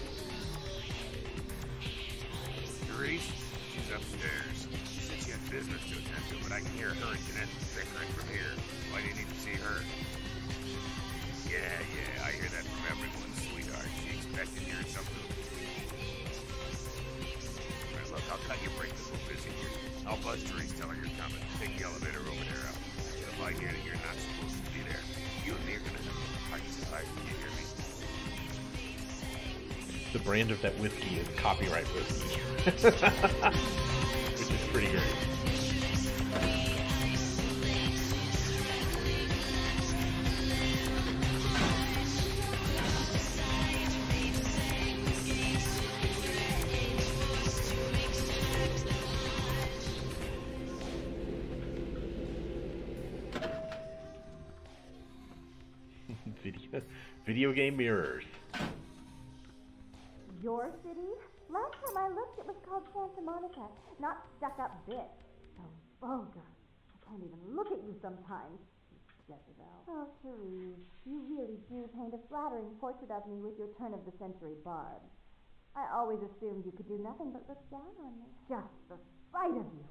Therese? She's upstairs. She said she had business to attend to, but I can hear her and Jeanette bickering from here. Why do you need to see her? Yeah, I hear that from everyone, sweetheart. She expected you or something. Look, I'll cut your break. This little busy here. I'll buzz Therese, tell her you're coming. Take the elevator over there out. If I hear that you're not supposed to be there, you and me are gonna have fights tonight. You hear me? The brand of that whiskey is copyright whiskey. Which is pretty great. Video game mirrors. Your city? Last time I looked, it was called Santa Monica, not stuck-up bitch. So vulgar. I can't even look at you sometimes. Jezebel. Oh, Therese, you really do paint a flattering portrait of me with your turn-of-the-century barbs. I always assumed you could do nothing but look down on me. Just the sight of you.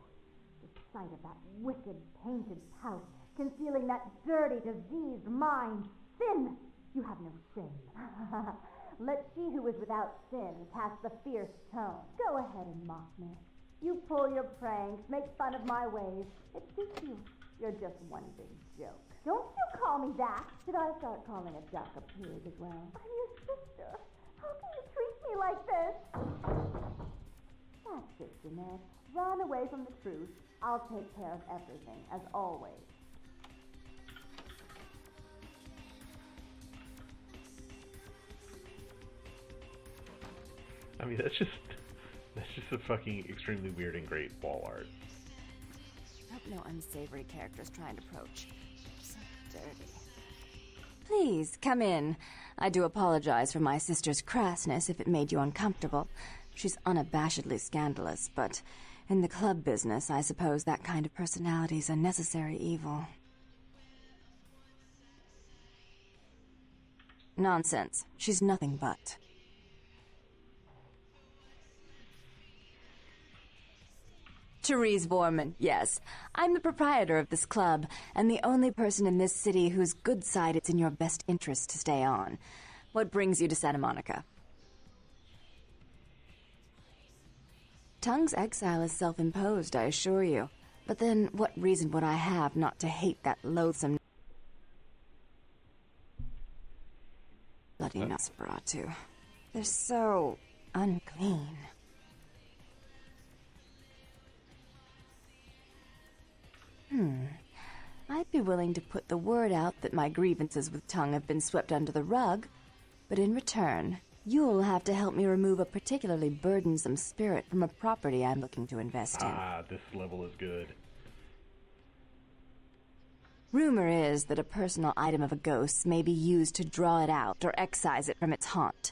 The sight of that wicked painted pout, concealing that dirty, diseased mind. Sin! You have no shame. Let she who is without sin cast the fierce tone. Go ahead and mock me. You pull your pranks, make fun of my ways. It suits you. You're just one big joke. Don't you call me that. Should I start calling a duck a pig as well? I'm your sister. How can you treat me like this? That's it, Jeanette. Run away from the truth. I'll take care of everything, as always. I mean, that's just a fucking extremely weird and great wall art. Hope no unsavory characters try and approach. So dirty. Please, come in. I do apologize for my sister's crassness if it made you uncomfortable. She's unabashedly scandalous, but in the club business, I suppose that kind of personality's a necessary evil. Nonsense. She's nothing but. Therese Borman, yes. I'm the proprietor of this club, and the only person in this city whose good side it's in your best interest to stay on. What brings you to Santa Monica? Tongue's exile is self-imposed, I assure you. But then, what reason would I have not to hate that loathsome bloody Nosferatu? They're so unclean. I'd be willing to put the word out that my grievances with Tongue have been swept under the rug, but in return, you'll have to help me remove a particularly burdensome spirit from a property I'm looking to invest in. Ah, this level is good. Rumor is that a personal item of a ghost's may be used to draw it out or excise it from its haunt.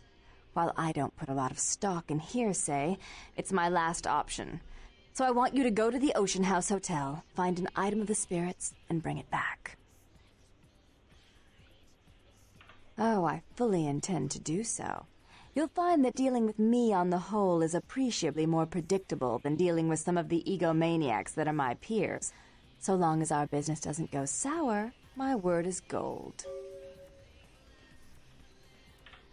While I don't put a lot of stock in hearsay, it's my last option. So I want you to go to the Ocean House Hotel, find an item of the spirits, and bring it back. Oh, I fully intend to do so. You'll find that dealing with me on the whole is appreciably more predictable than dealing with some of the egomaniacs that are my peers. So long as our business doesn't go sour, my word is gold.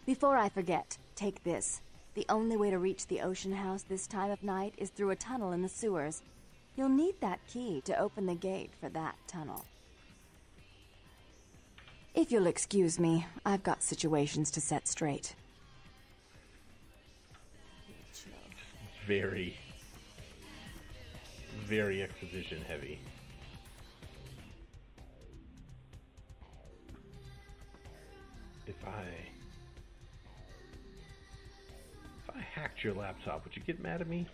Before I forget, take this. The only way to reach the Ocean House this time of night is through a tunnel in the sewers. You'll need that key to open the gate for that tunnel. If you'll excuse me, I've got situations to set straight. Very, very exposition heavy. If I hacked your laptop, would you get mad at me?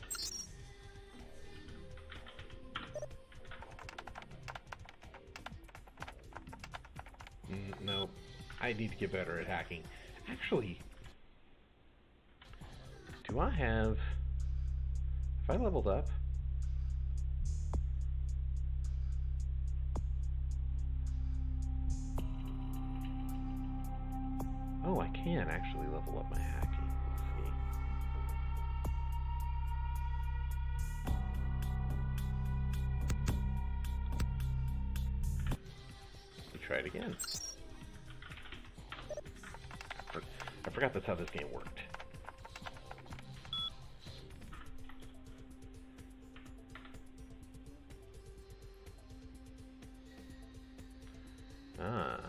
No, I need to get better at hacking. Actually, do I have... Have I leveled up? Oh, I can actually level up my hacking. Try it again. I forgot that's how this game worked. Ah.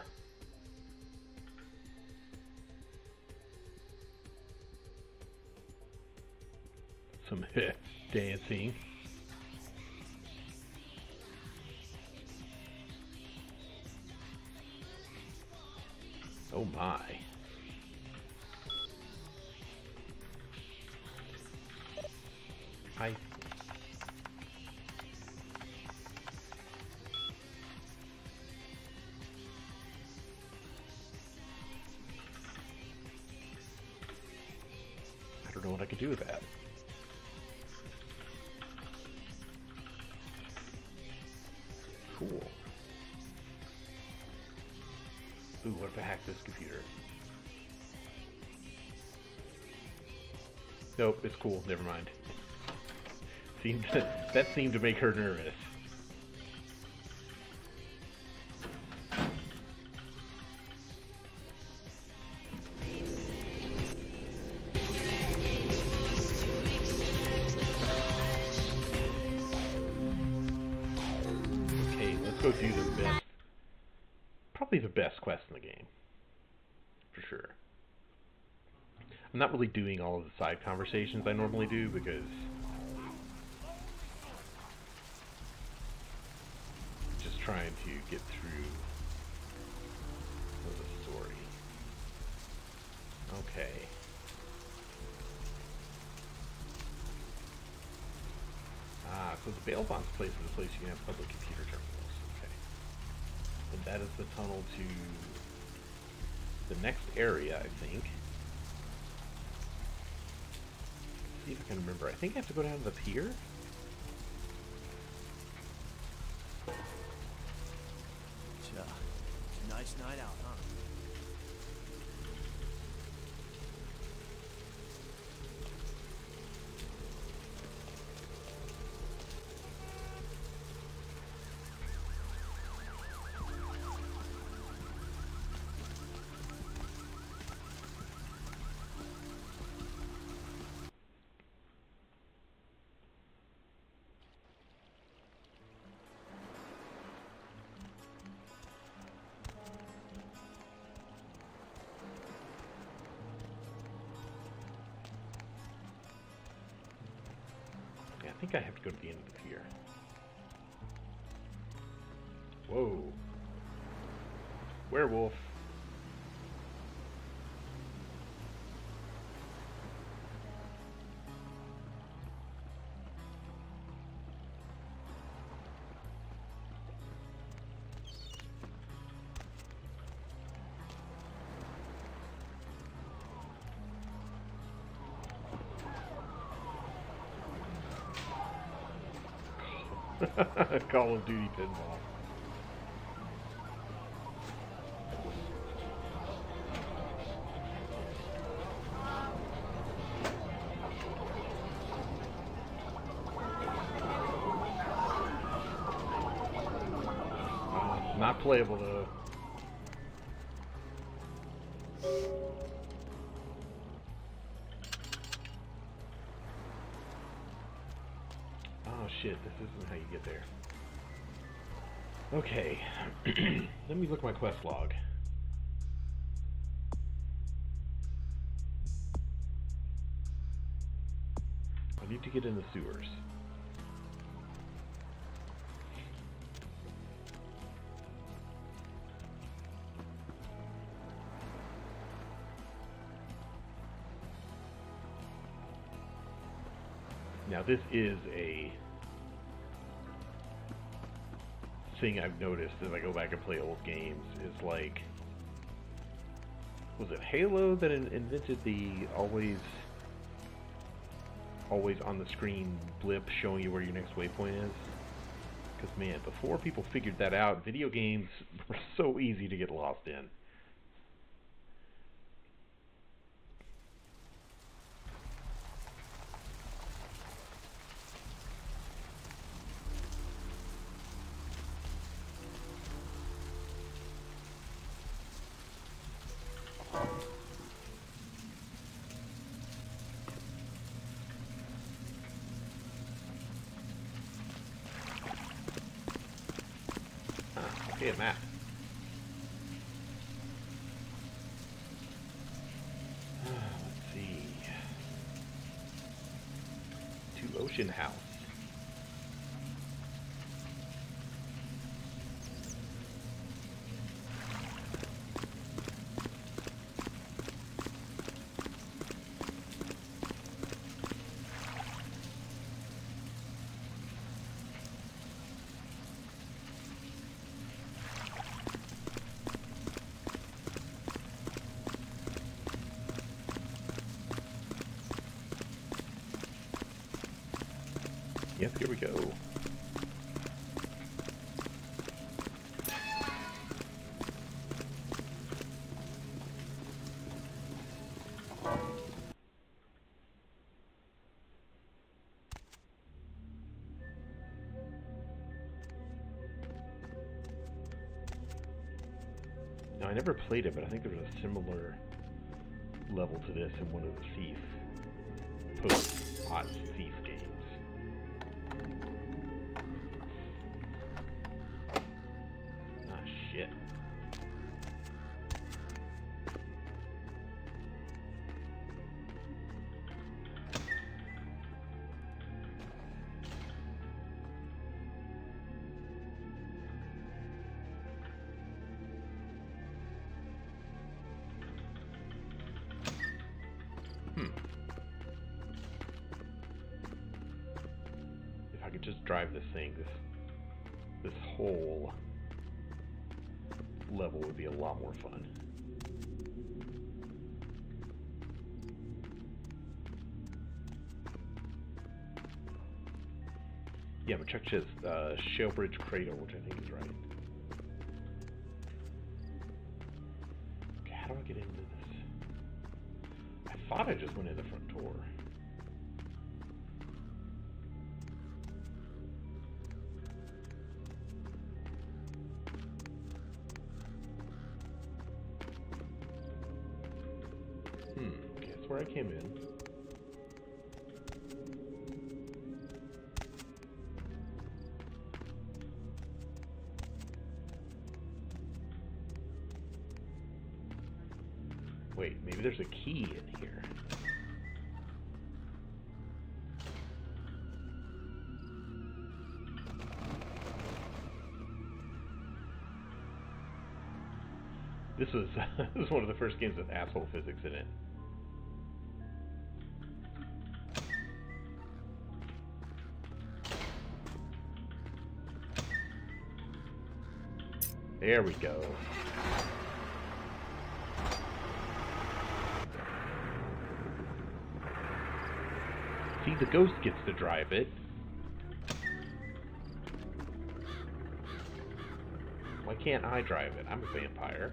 Some dancing. Oh my. I don't know what I could do with that. Cool. Ooh, what if I hack this computer? Nope, it's cool. Never mind. That seemed to make her nervous. go do the best, probably the best quest in the game, for sure. I'm not really doing all of the side conversations I normally do because I'm just trying to get through the story. Okay. So the bail bonds place is a place you can have public computer terminals. Okay. And that is the tunnel to the next area, I think. Let's see if I can remember. I think I have to go down to the pier. It's a nice night out, huh? I think I have to go to the end of the pier. Whoa. Werewolf. Call of Duty pinball. Not playable though. Oh shit, this isn't how you get there. Okay, let me look at my quest log. I need to get in the sewers. Now this is a thing I've noticed as I go back and play old games, is like, was it Halo that invented the always on the screen blip showing you where your next waypoint is? Because man, before people figured that out, video games were so easy to get lost in. Okay, a map. Let's see. To Ocean House. Yep, here we go. Now, I never played it, but I think there was a similar level to this in one of the Thief, post-hot Thief games. could just drive this thing, this whole level would be a lot more fun. Yeah, but check this, Shellbridge Cradle, which I think is right. Okay, how do I get into this? I thought I just went in the front door. Okay, that's where I came in. Wait, maybe there's a key in here. This was this is one of the first games with asshole physics in it. There we go. See, the ghost gets to drive it. Why can't I drive it? I'm a vampire.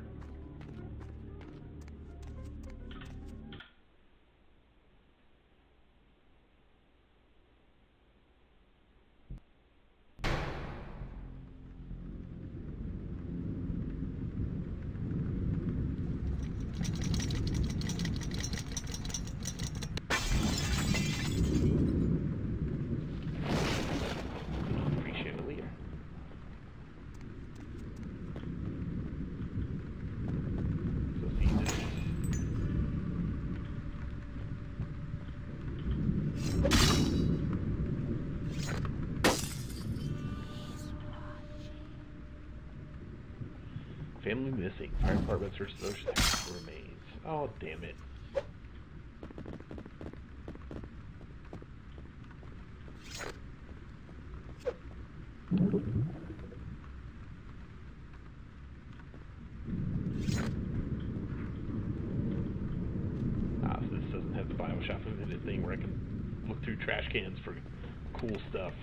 Family missing. Fire department search those remains. Oh, damn it. Ah, so this doesn't have the Bioshock Limited thing where I can look through trash cans for cool stuff.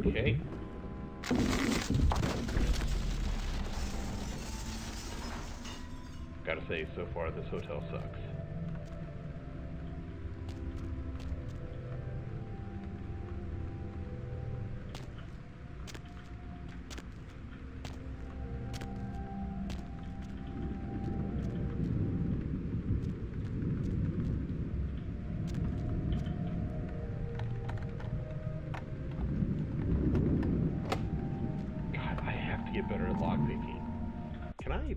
Okay. Gotta say, so far this hotel sucks. God, I have to get better at lockpicking. Can I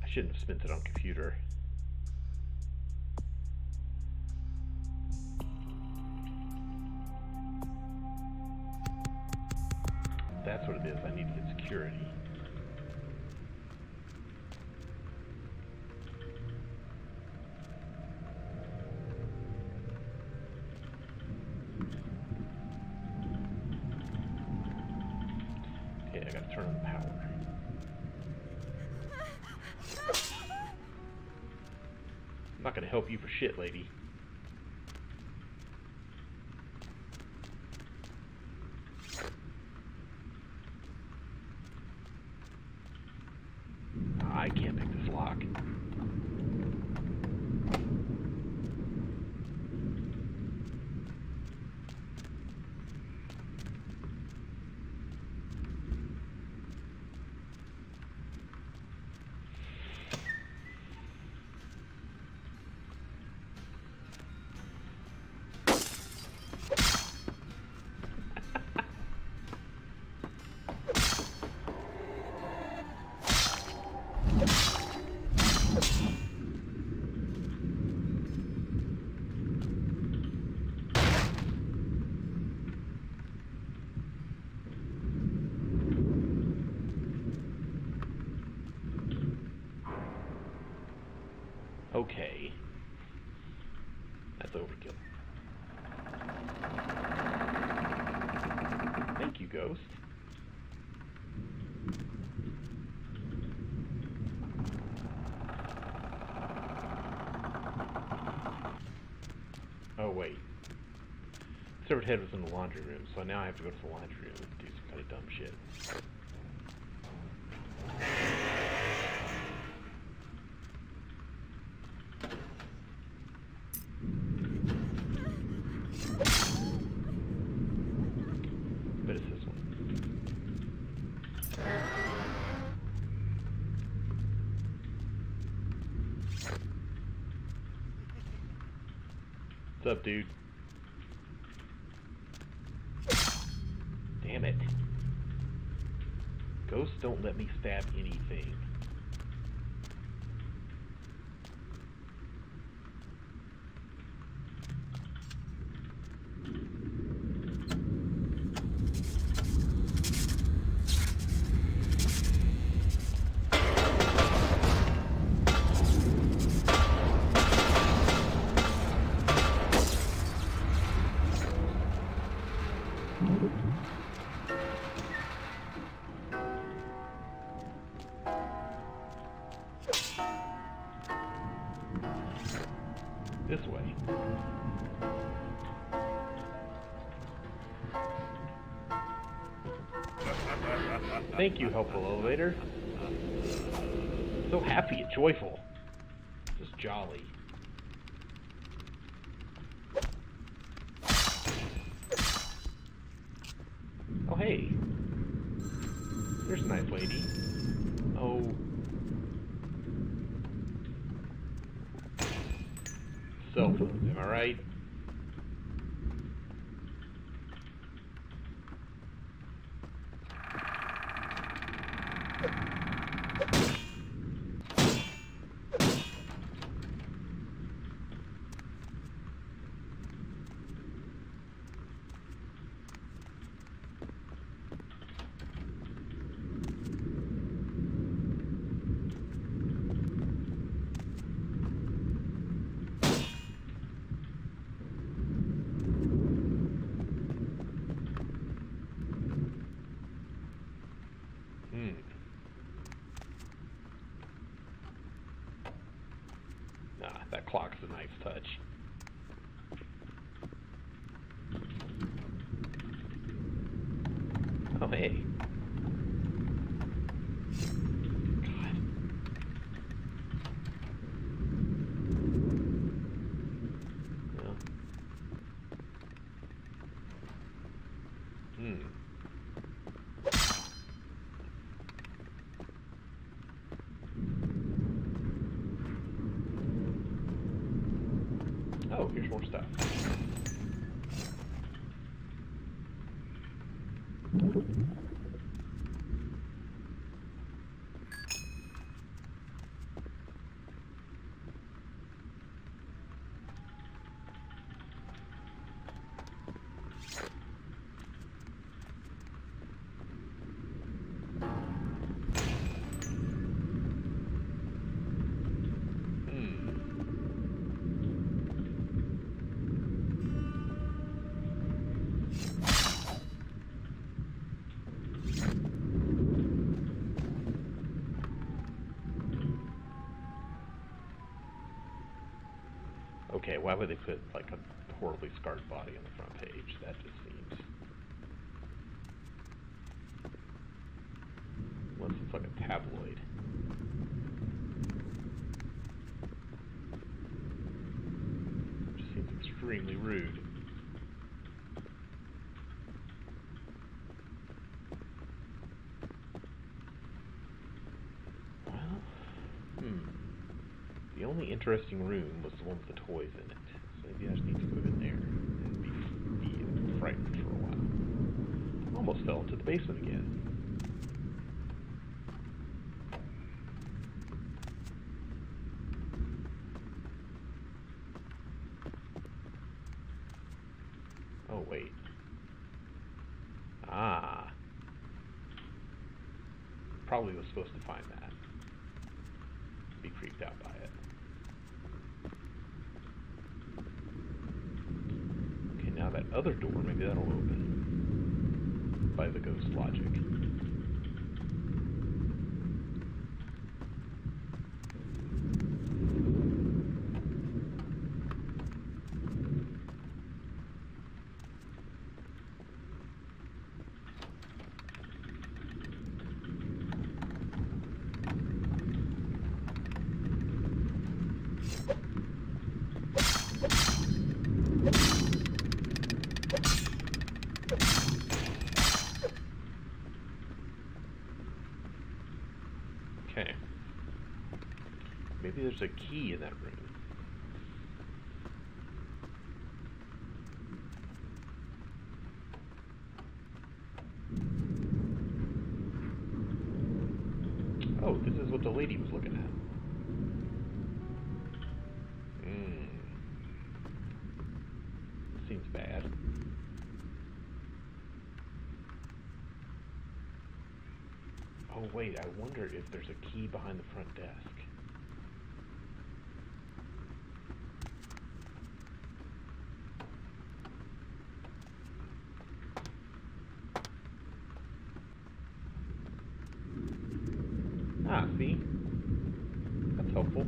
shouldn't have spent it on computer. That's what it is. I need to get security. Okay, I gotta turn on the power. I'm not gonna help you for shit, lady. I can't pick this lock. Okay. That's overkill. Thank you, Ghost. Oh, wait. Severed head was in the laundry room, so now I have to go to the laundry room and do some kind of dumb shit. But it's this one. What's up, dude? Damn it. Ghosts don't let me stab anything. This way. Thank you, helpful elevator. So happy and joyful. Just jolly. Oh, hey. There's a nice lady. Oh. Cell phones, am I right? That clock's a nice touch. Oh, hey. God. Well. Oh, here's more stuff. Okay, why would they put like a horribly scarred body on the front page? That just seems... Unless it's like a tabloid. Which seems extremely rude. Well, the only interesting room was the one with the toys in it. So maybe I just need to go in there and be frightened for a while. Almost fell into the basement again. Oh, wait. Ah. Probably was supposed to find that. Be creeped out by it. that other door, maybe that'll open. By the ghost logic. Okay. Maybe there's a key in that room. Oh, this is what the lady was looking at. Seems bad. Oh wait, I wonder if there's a key behind the front desk. Ah, see? That's helpful.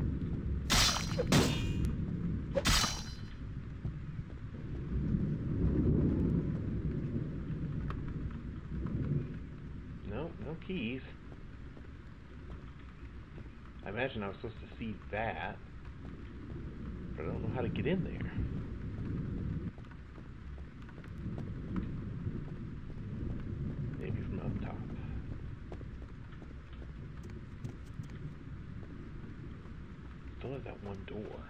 No keys. I imagine I was supposed to see that, but I don't know how to get in there. Maybe from up top. Still has that one door.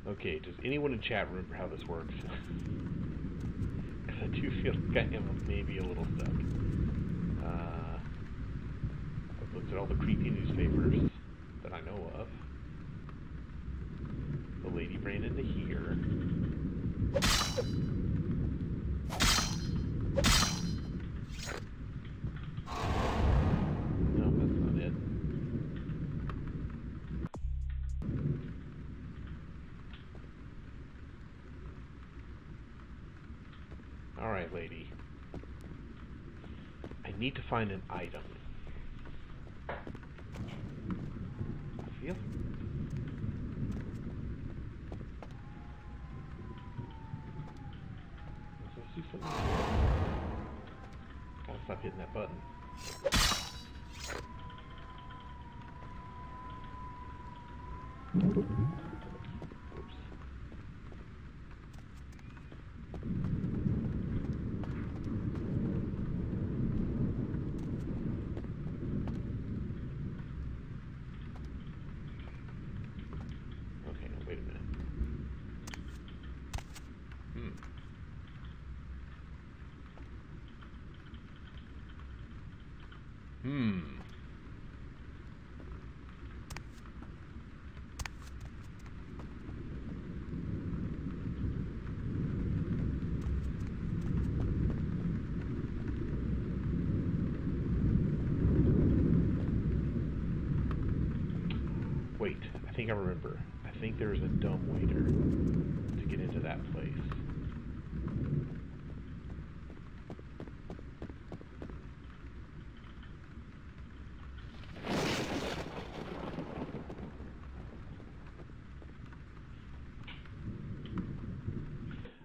Okay, does anyone in chat remember how this works? Because I do feel like I am maybe a little stuck. I've looked at all the creepy newspapers that I know of. The lady ran into here. No, that's not it. Alright, lady. I need to find an item. I feel... Let's do something. Gotta stop hitting that button. Wait, I think I remember. I think there's a dumb waiter to get into that place.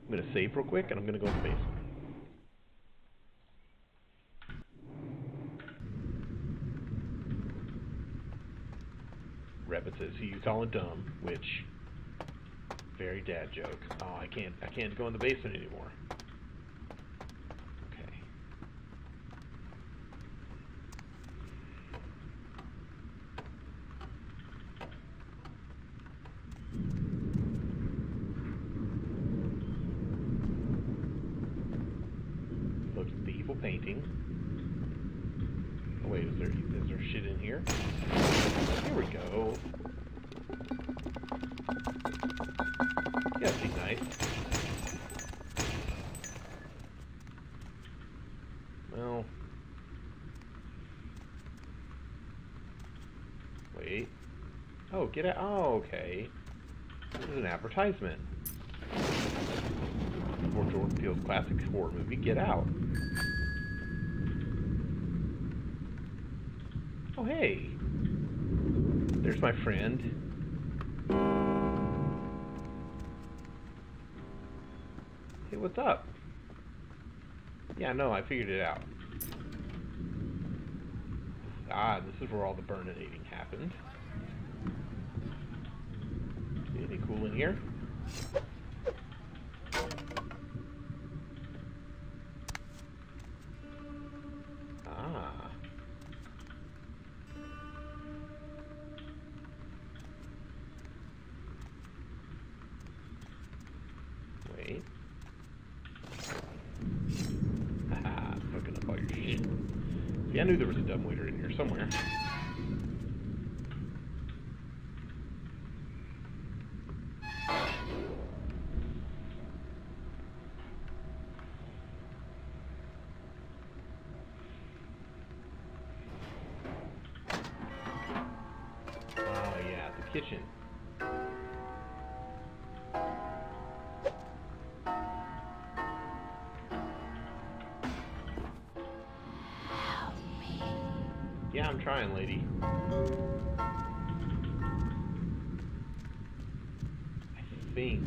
I'm going to save real quick and I'm going to go in the basement. Rabbit says he used all dumb, which very dad joke. Oh, I can't go in the basement anymore. Okay. painting. Oh wait, is there shit in here? Here we go. Yeah, that'd be nice. Well, wait. Oh, get out. Oh, okay. This is an advertisement. For Jordan Peele's classic horror movie, Get Out. Oh, hey. There's my friend. Hey, what's up? Yeah, no, I figured it out. This is where all the burninating happened. Anything cool in here? Wait. Haha, fucking up all your shit. See, I knew there was a dumbwaiter in here somewhere. Oh yeah, the kitchen. Yeah, I'm trying, lady. I think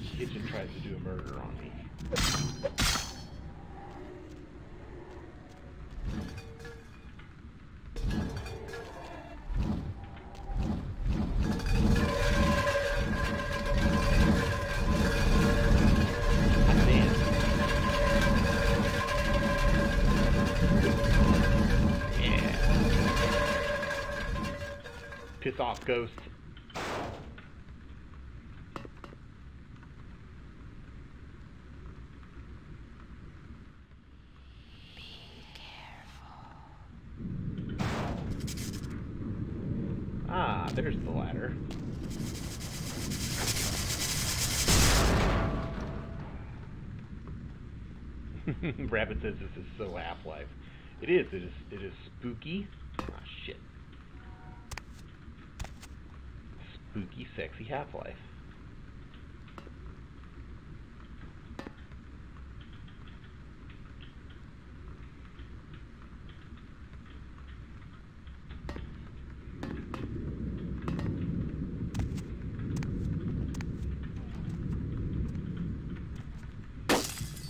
the kitchen tries to do a murder on me. Piss off, ghost. Ah, there's the ladder. Rabbit says this is so Half-Life. It is spooky. Ah, shit. Spooky, sexy Half-Life.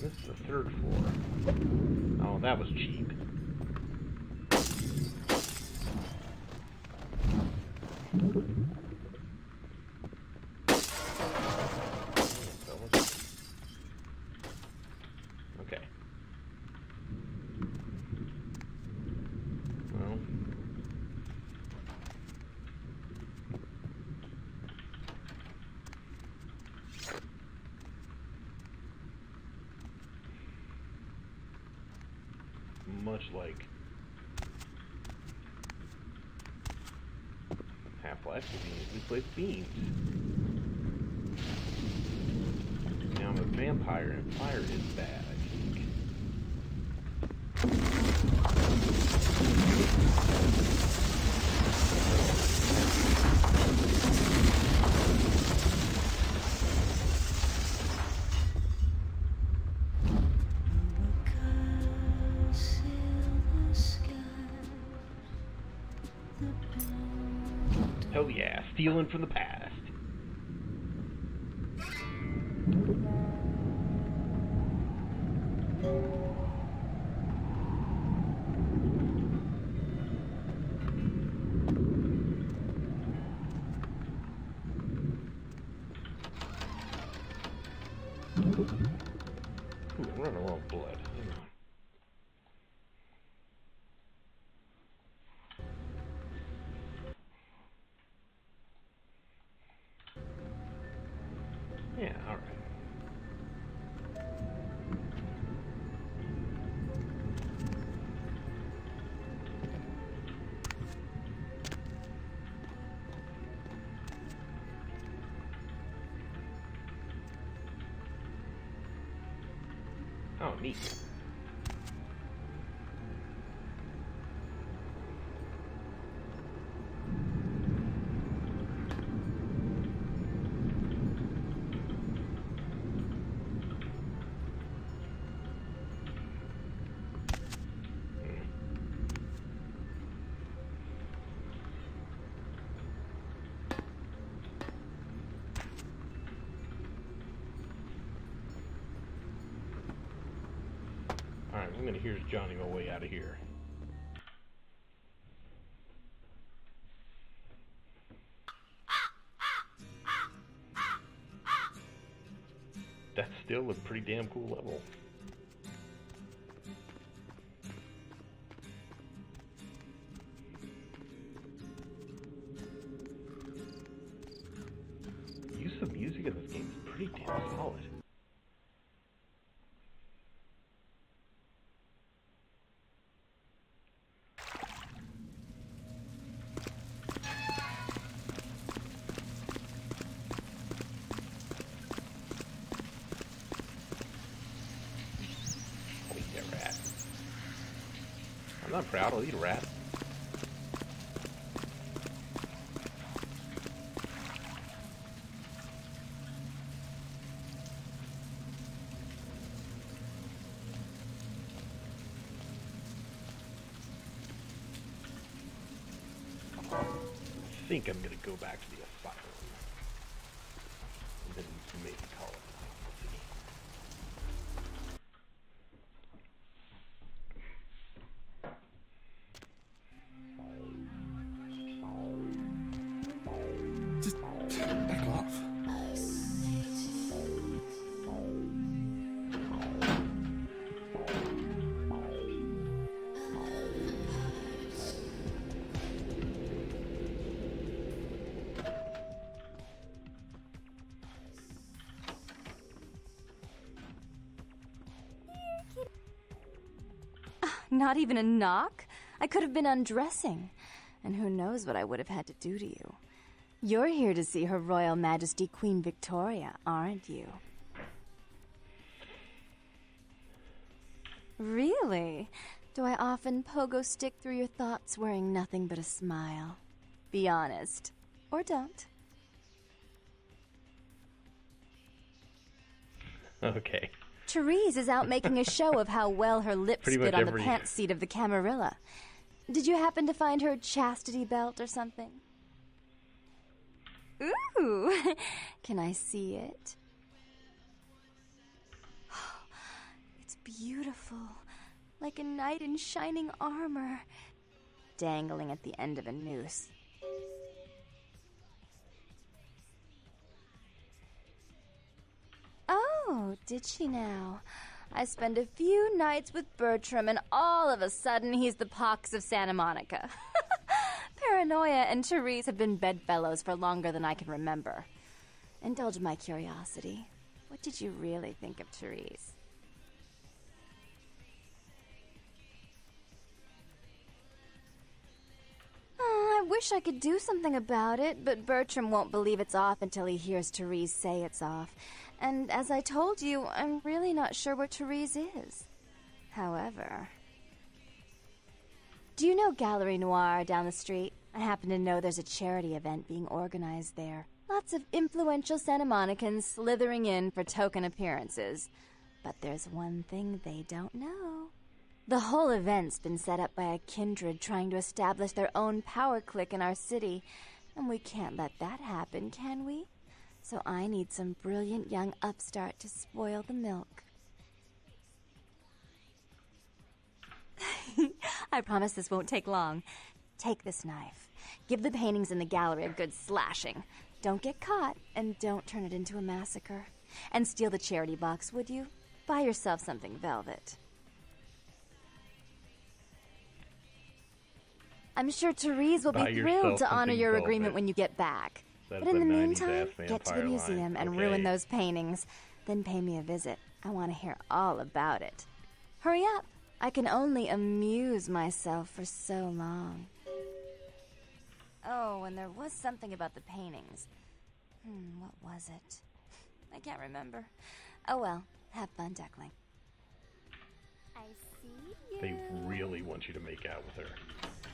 This is the 3rd floor. Oh, that was cheap. Okay. Well. Much like Half-Life, conveniently placed beams. Now I'm a vampire, and fire is bad, I think. Hell yeah, stealing from the past. Ooh, I'm running low on blood. Hang on. Yeah, alright. Oh, neat. Alright, I'm gonna here's Johnny my way out of here. That's still a pretty damn cool level. The use of music in this game is pretty damn solid. I'm not proud, I'll eat a rat. I think I'm gonna go back to the asylum. And then maybe call it. Just back off. Not even a knock? I could have been undressing. And who knows what I would have had to do to you. You're here to see Her Royal Majesty Queen Victoria, aren't you? Really? Do I often pogo stick through your thoughts wearing nothing but a smile? Be honest. Or don't. Okay. Therese is out making a show of how well her lips Pretty fit much on the pants seat of the Camarilla. Did you happen to find her chastity belt or something? Ooh! Can I see it? It's beautiful. Like a knight in shining armor. Dangling at the end of a noose. Oh, did she now? I spend a few nights with Bertram and all of a sudden he's the pox of Santa Monica. Paranoia and Therese have been bedfellows for longer than I can remember. Indulge my curiosity. What did you really think of Therese? Oh, I wish I could do something about it, but Bertram won't believe it's off until he hears Therese say it's off. And as I told you, I'm really not sure where Therese is. However... Do you know Gallery Noir down the street? I happen to know there's a charity event being organized there. Lots of influential Santa Monicans slithering in for token appearances. But there's one thing they don't know. The whole event's been set up by a kindred trying to establish their own power clique in our city. And we can't let that happen, can we? So I need some brilliant young upstart to spoil the milk. I promise this won't take long. Take this knife. Give the paintings in the gallery a good slashing. Don't get caught, and don't turn it into a massacre. And steal the charity box, would you? Buy yourself something velvet. I'm sure Therese will be thrilled to honor your agreement when you get back. But in the meantime, get to the museum and ruin those paintings. Then pay me a visit. I want to hear all about it. Hurry up. I can only amuse myself for so long. Oh, and there was something about the paintings. What was it? I can't remember. Oh well, have fun, duckling. I see you. They really want you to make out with her.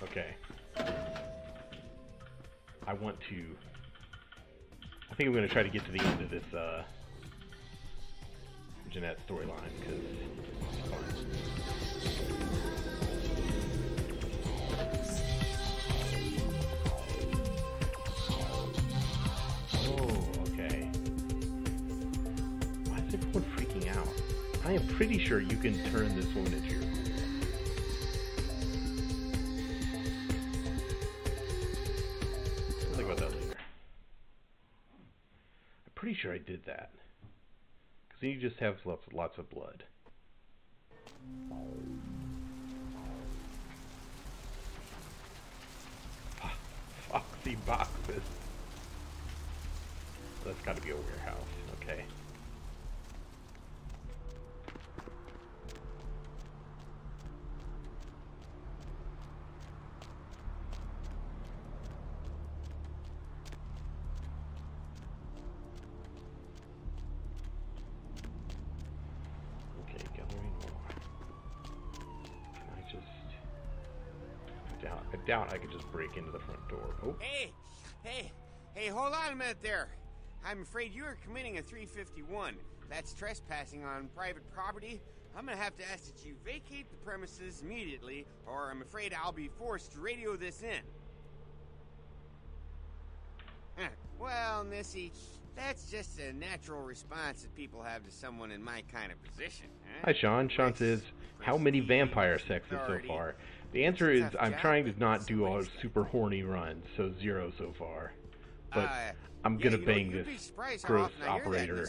Okay. I think I'm going to try to get to the end of this, Jeanette storyline, because it's fun. Freaking out. I am pretty sure you can turn this woman into your ghoul. I'll think about that later. I'm pretty sure I did that. Because then you just have lots of blood. Foxy boxes. That's got to be a warehouse. Okay. I doubt I could just break into the front door. Oh. Hey, hold on a minute there. I'm afraid you are committing a 351. That's trespassing on private property. I'm gonna have to ask that you vacate the premises immediately, or I'm afraid I'll be forced to radio this in. Well, Missy, that's just a natural response that people have to someone in my kind of position. Hi, Sean. Sean says, how many vampire sexes so far? The answer is I'm trying to not do a super horny run, so 0 so far. But I'm gonna bang this gross operator,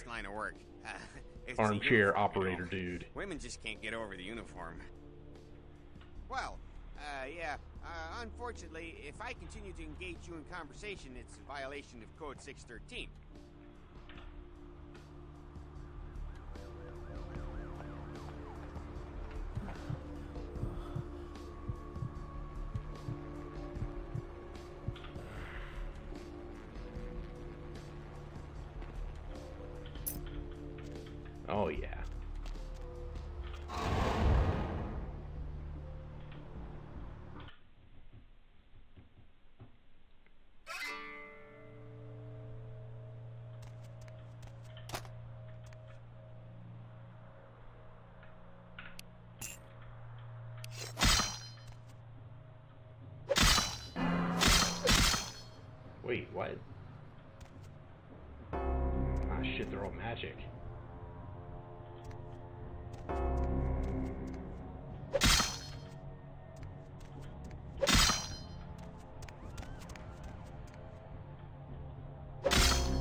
armchair operator dude. Women just can't get over the uniform. Well, yeah. Unfortunately, if I continue to engage you in conversation, it's a violation of Code 613. Oh, yeah. Wait, what? Ah, shit, they're all magic.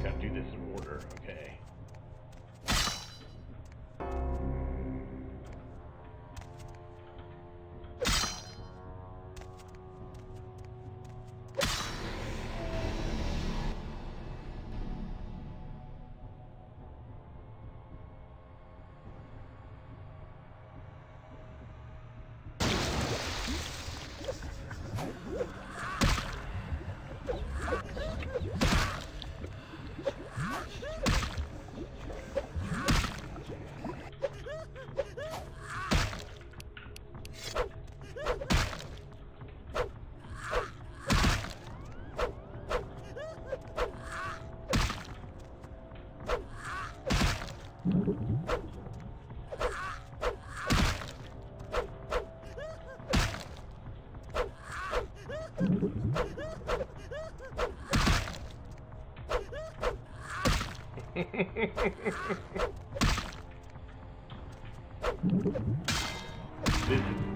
Gotta do this in order, okay.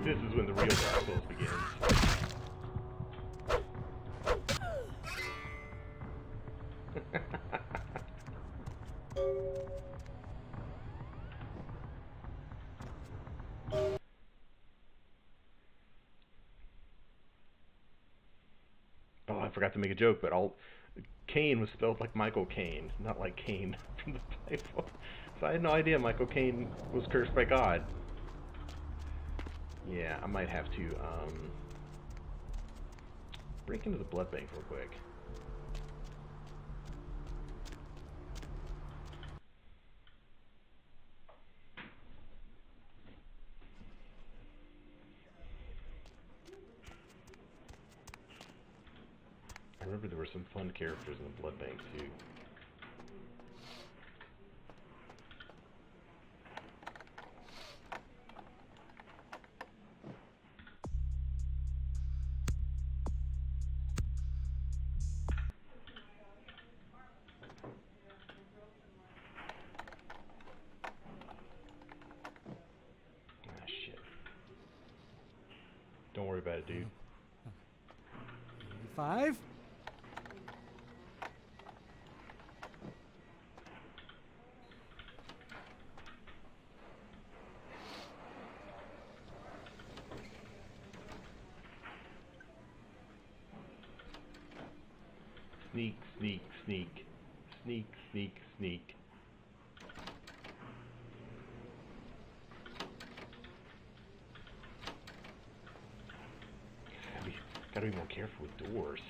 This is when the real Dark Souls begins. Oh, I forgot to make a joke, but Cain was spelled like Michael Caine, not like Cain from the Bible. So I had no idea Michael Caine was cursed by God. Yeah, I might have to break into the blood bank real quick. remember there were some fun characters in the Blood Bank too. Ah, shit. Don't worry about it, dude. 5. Sneak, sneak, sneak. Sneak, sneak, sneak. Gotta be more careful with doors.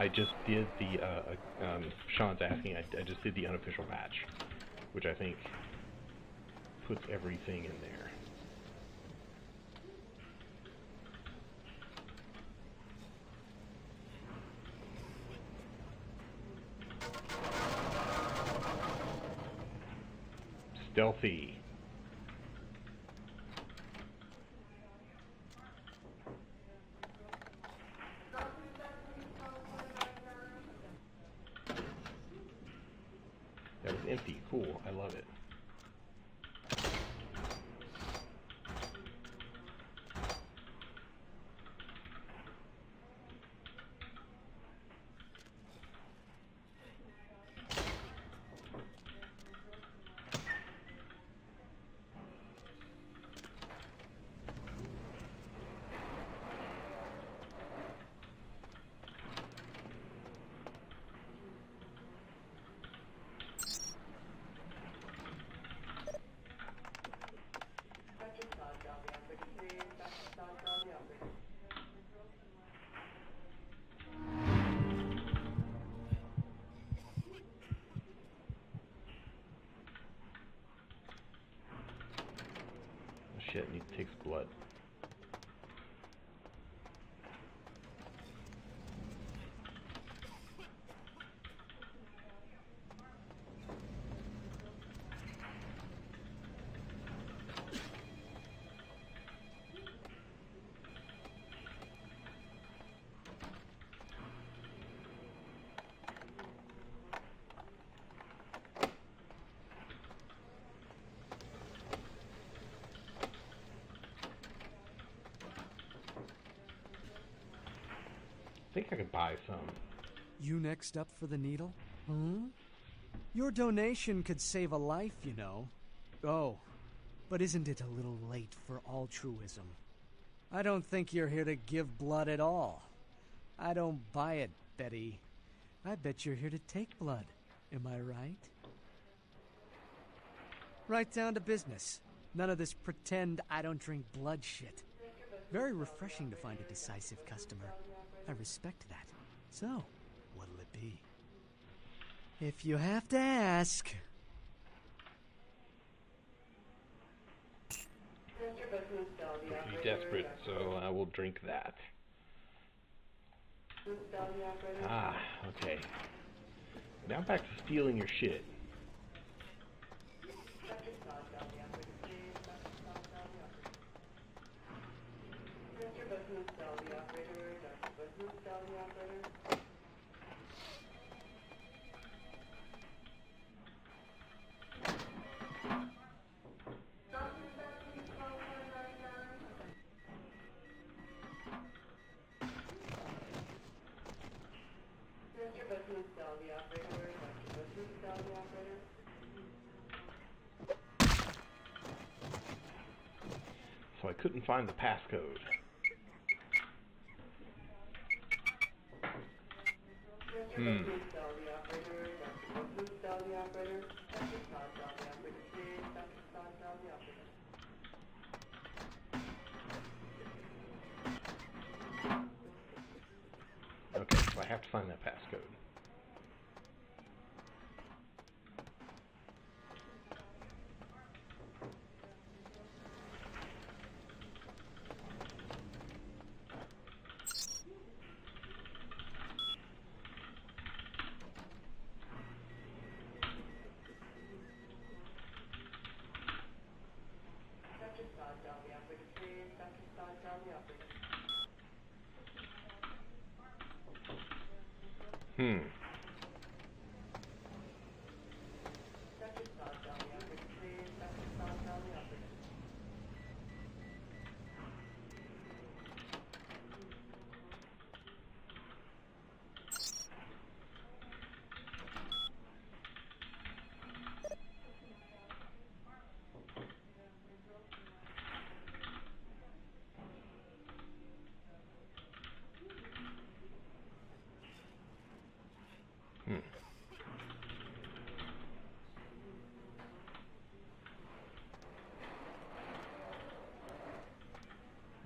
I just did the, Sean's asking, I just did the unofficial match, which I think puts everything in there. Stealthy. That was empty. Cool. I love it. Shit, it takes blood. I think I could buy some. You next up for the needle? Your donation could save a life, you know. Oh, but isn't it a little late for altruism? I don't think you're here to give blood at all. I don't buy it, Betty. I bet you're here to take blood. Am I right? Right down to business. None of this pretend I don't drink blood shit. Very refreshing to find a decisive customer. I respect that. So, what'll it be? If you have to ask. Pretty desperate, so I will drink that. Ah, okay. Now back to stealing your shit. So I couldn't find the passcode. have to find that passcode.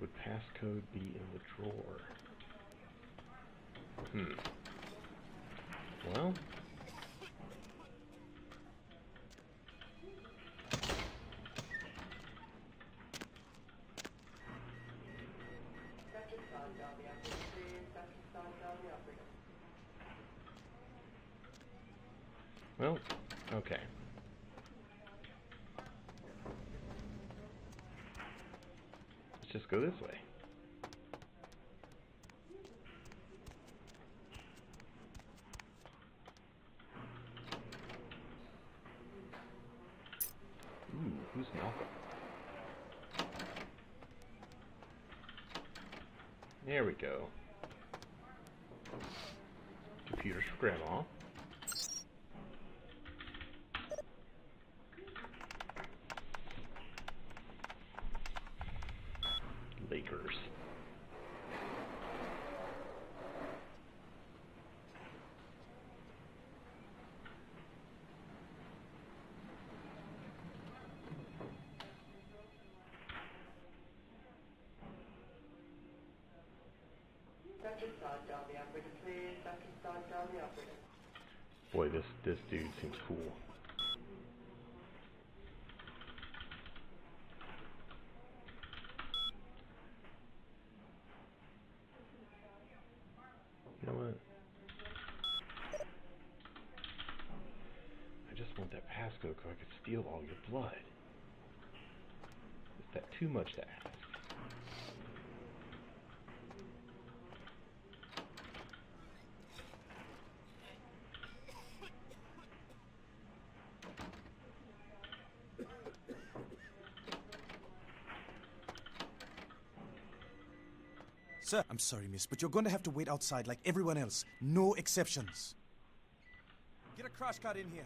Would passcode be in the drawer? Well. Well, okay. Let's just go this way. Ooh, who's Malcolm? There we go. Computers for Grandma. Lakers. Boy, this dude seems cool. You know what? I just want that passcode so I could steal all your blood. Is that too much to ask? Sir, I'm sorry, miss, but you're going to have to wait outside like everyone else. No exceptions. Get a crosscut in here.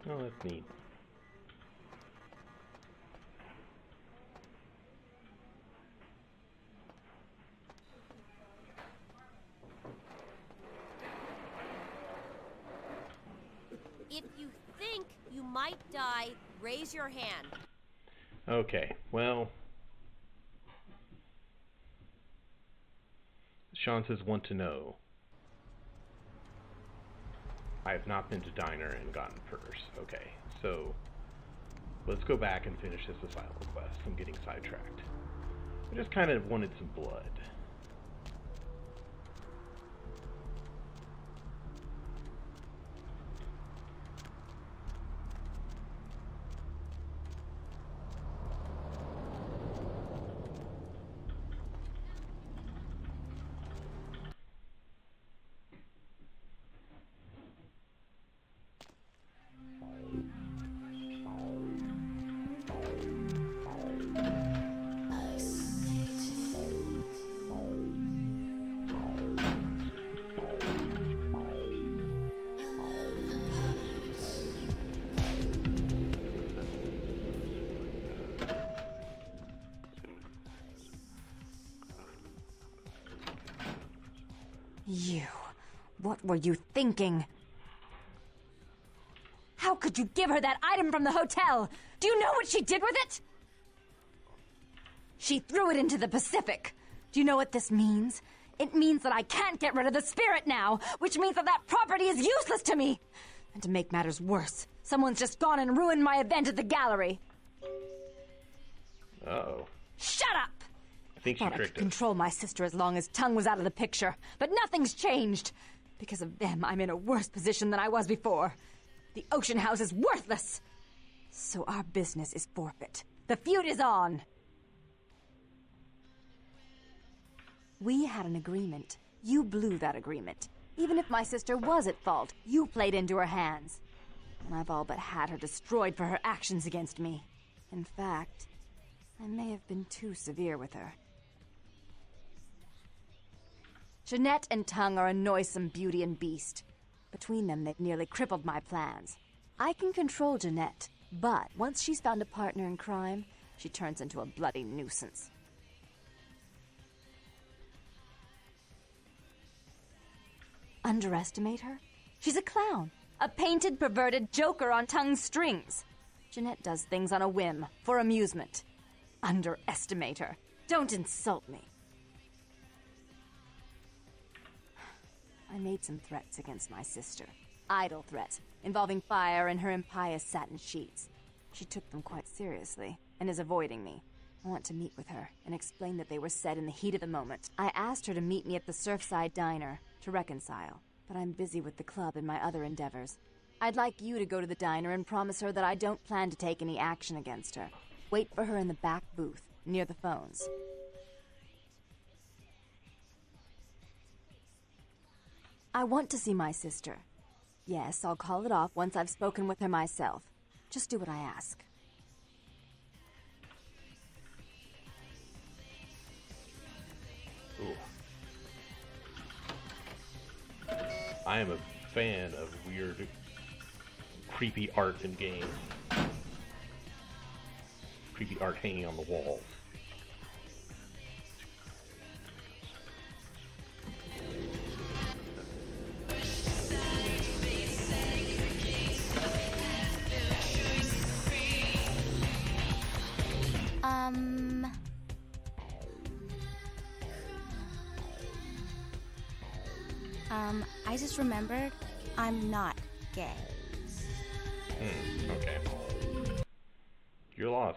Oh, that's neat. If you think you might die, raise your hand. Okay, well... Sean says, want to know. I have not been to diner and gotten purse. Okay, so let's go back and finish this asylum quest. I'm getting sidetracked. I just kind of wanted some blood. You. What were you thinking? How could you give her that item from the hotel? Do you know what she did with it? She threw it into the Pacific. Do you know what this means? It means that I can't get rid of the spirit now, which means that that property is useless to me. And to make matters worse, someone's just gone and ruined my event at the gallery. Uh-oh. Shut up! I think she Thought I tricked could us. control my sister as long as Tongue was out of the picture, but nothing's changed. Because of them, I'm in a worse position than I was before. The Ocean House is worthless. So our business is forfeit. The feud is on. We had an agreement. You blew that agreement. Even if my sister was at fault, you played into her hands. And I've all but had her destroyed for her actions against me. In fact, I may have been too severe with her. Jeanette and Tongue are a noisome beauty and beast. Between them, they've nearly crippled my plans. I can control Jeanette, but once she's found a partner in crime, she turns into a bloody nuisance. Underestimate her? She's a clown. A painted, perverted joker on Tongue's strings. Jeanette does things on a whim, for amusement. Underestimate her. Don't insult me. I made some threats against my sister. Idle threats, involving fire and her impious satin sheets. She took them quite seriously, and is avoiding me. I want to meet with her, and explain that they were said in the heat of the moment. I asked her to meet me at the Surfside Diner, to reconcile, but I'm busy with the club and my other endeavors. I'd like you to go to the diner and promise her that I don't plan to take any action against her. Wait for her in the back booth, near the phones. I want to see my sister. Yes, I'll call it off once I've spoken with her myself. Just do what I ask. Ooh. I am a fan of weird, creepy art in games. Creepy art hanging on the walls. I just remembered I'm not gay. Okay. Your loss.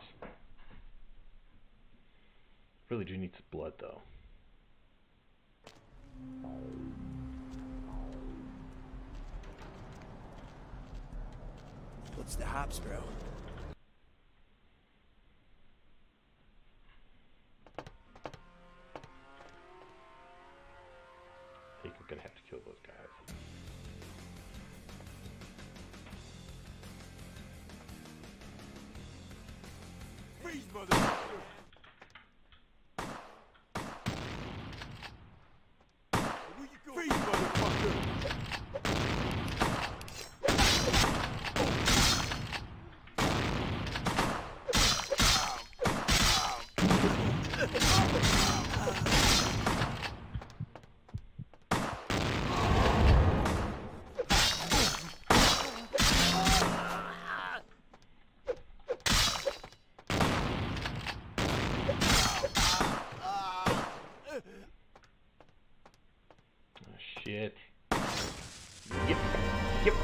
Really do need some blood, though. What's the hops, bro? I think I'm gonna have to kill those guys. Freeze, motherfucker! Where you going? Freeze, motherfucker! Shit. Yep. Yep.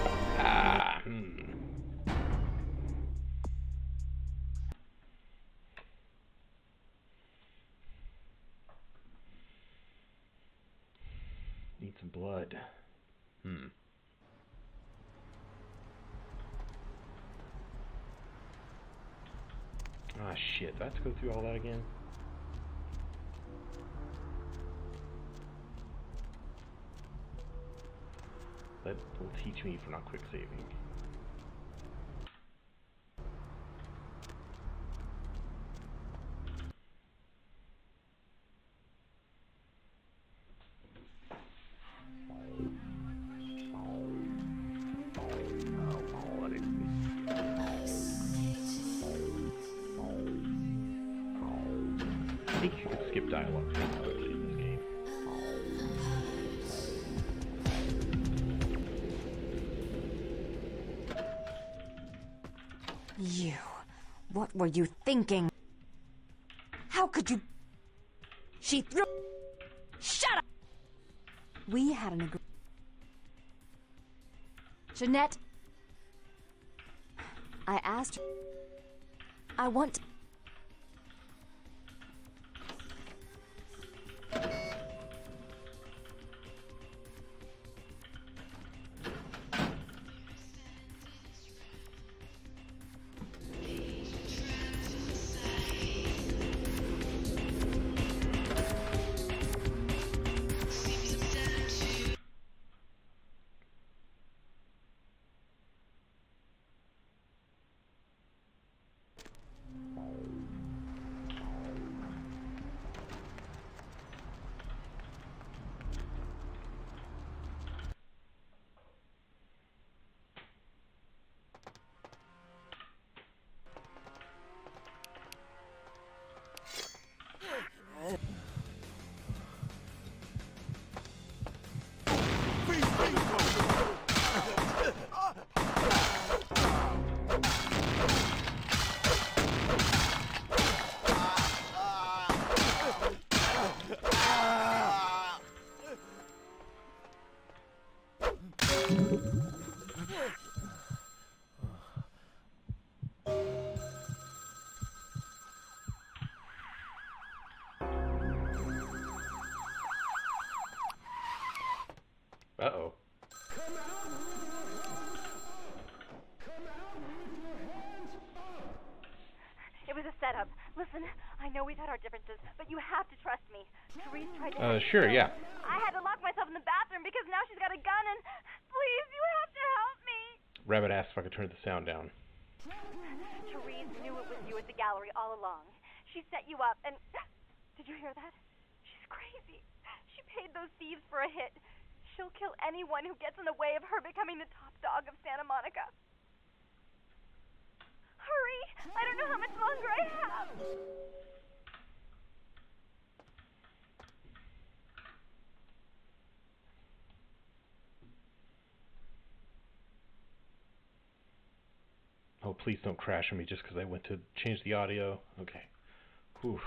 Need some blood. Ah, shit. Do I have to go through all that again? That will teach me for not quick saving. I think you can skip dialogue pretty quickly in this game. You. What were you thinking? How could you... She threw... Shut up! We had an agreement. Jeanette, I asked her. I want to. Uh-oh. It was a setup. Listen, I know we've had our differences, but you have to trust me. Therese tried to... Sure, yeah. I had to lock myself in the bathroom because now she's got a gun and... Please, you have to help me. Rabbit asked if I could turn the sound down. Therese knew it was you at the gallery all along. She set you up and... Did you hear that? She's crazy. She paid those thieves for a hit. She'll kill anyone who gets in the way of her becoming the top dog of Santa Monica. Hurry! I don't know how much longer I have. Oh, please don't crash on me just because I went to change the audio. Okay. Whew.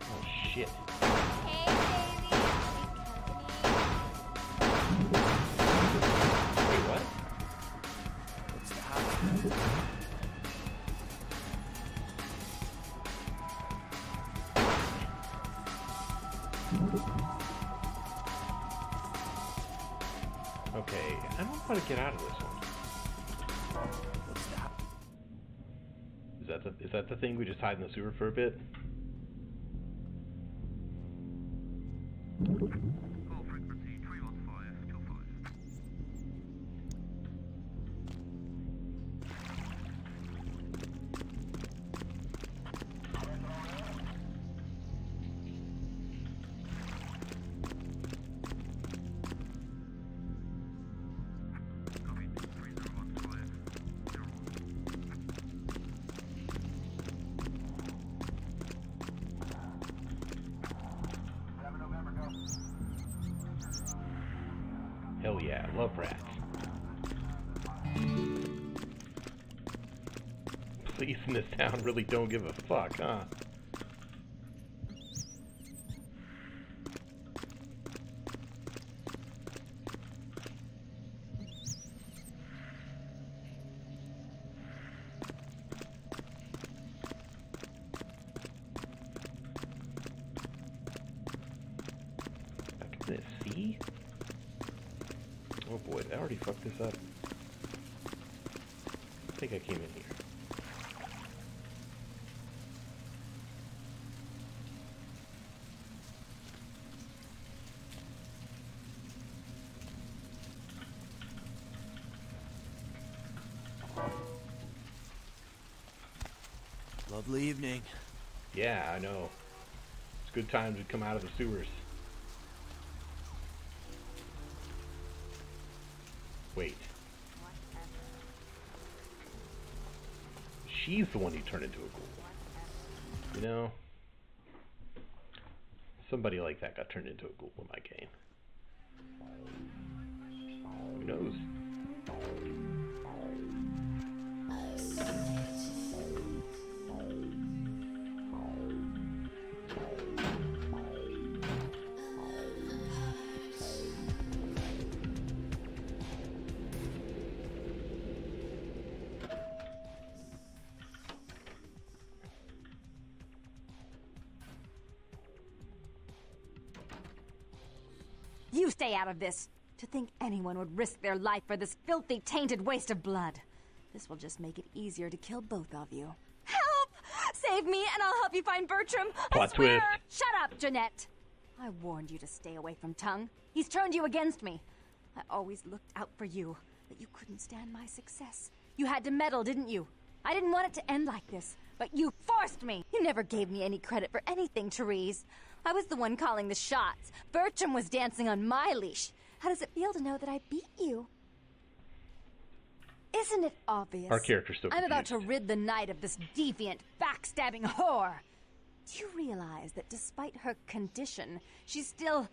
Oh, shit. Wait, what? What's happening? Okay, I don't know how to get out of this one. Is that the thing we just hide in the sewer for a bit? Hell yeah, love rats. Police in this town really don't give a fuck, huh? Back at this, see? Oh boy, did I already fucked this up? I think I came in here. Lovely evening. Yeah, I know. It's good time to come out of the sewers. Wait. She's the one who turned into a ghoul. You know? Somebody like that got turned into a ghoul in my game. You stay out of this. To think anyone would risk their life for this filthy, tainted waste of blood. This will just make it easier to kill both of you. Help! Save me and I'll help you find Bertram. Plot I swear. twist. Shut up, Jeanette. I warned you to stay away from Tongue. He's turned you against me. I always looked out for you, but you couldn't stand my success. You had to meddle, didn't you? I didn't want it to end like this, but you forced me. You never gave me any credit for anything, Therese. I was the one calling the shots. Bertram was dancing on my leash. How does it feel to know that I beat you? Isn't it obvious? Our character's so I'm about confused. to rid the night of this deviant, backstabbing whore. Do you realize that despite her condition, she still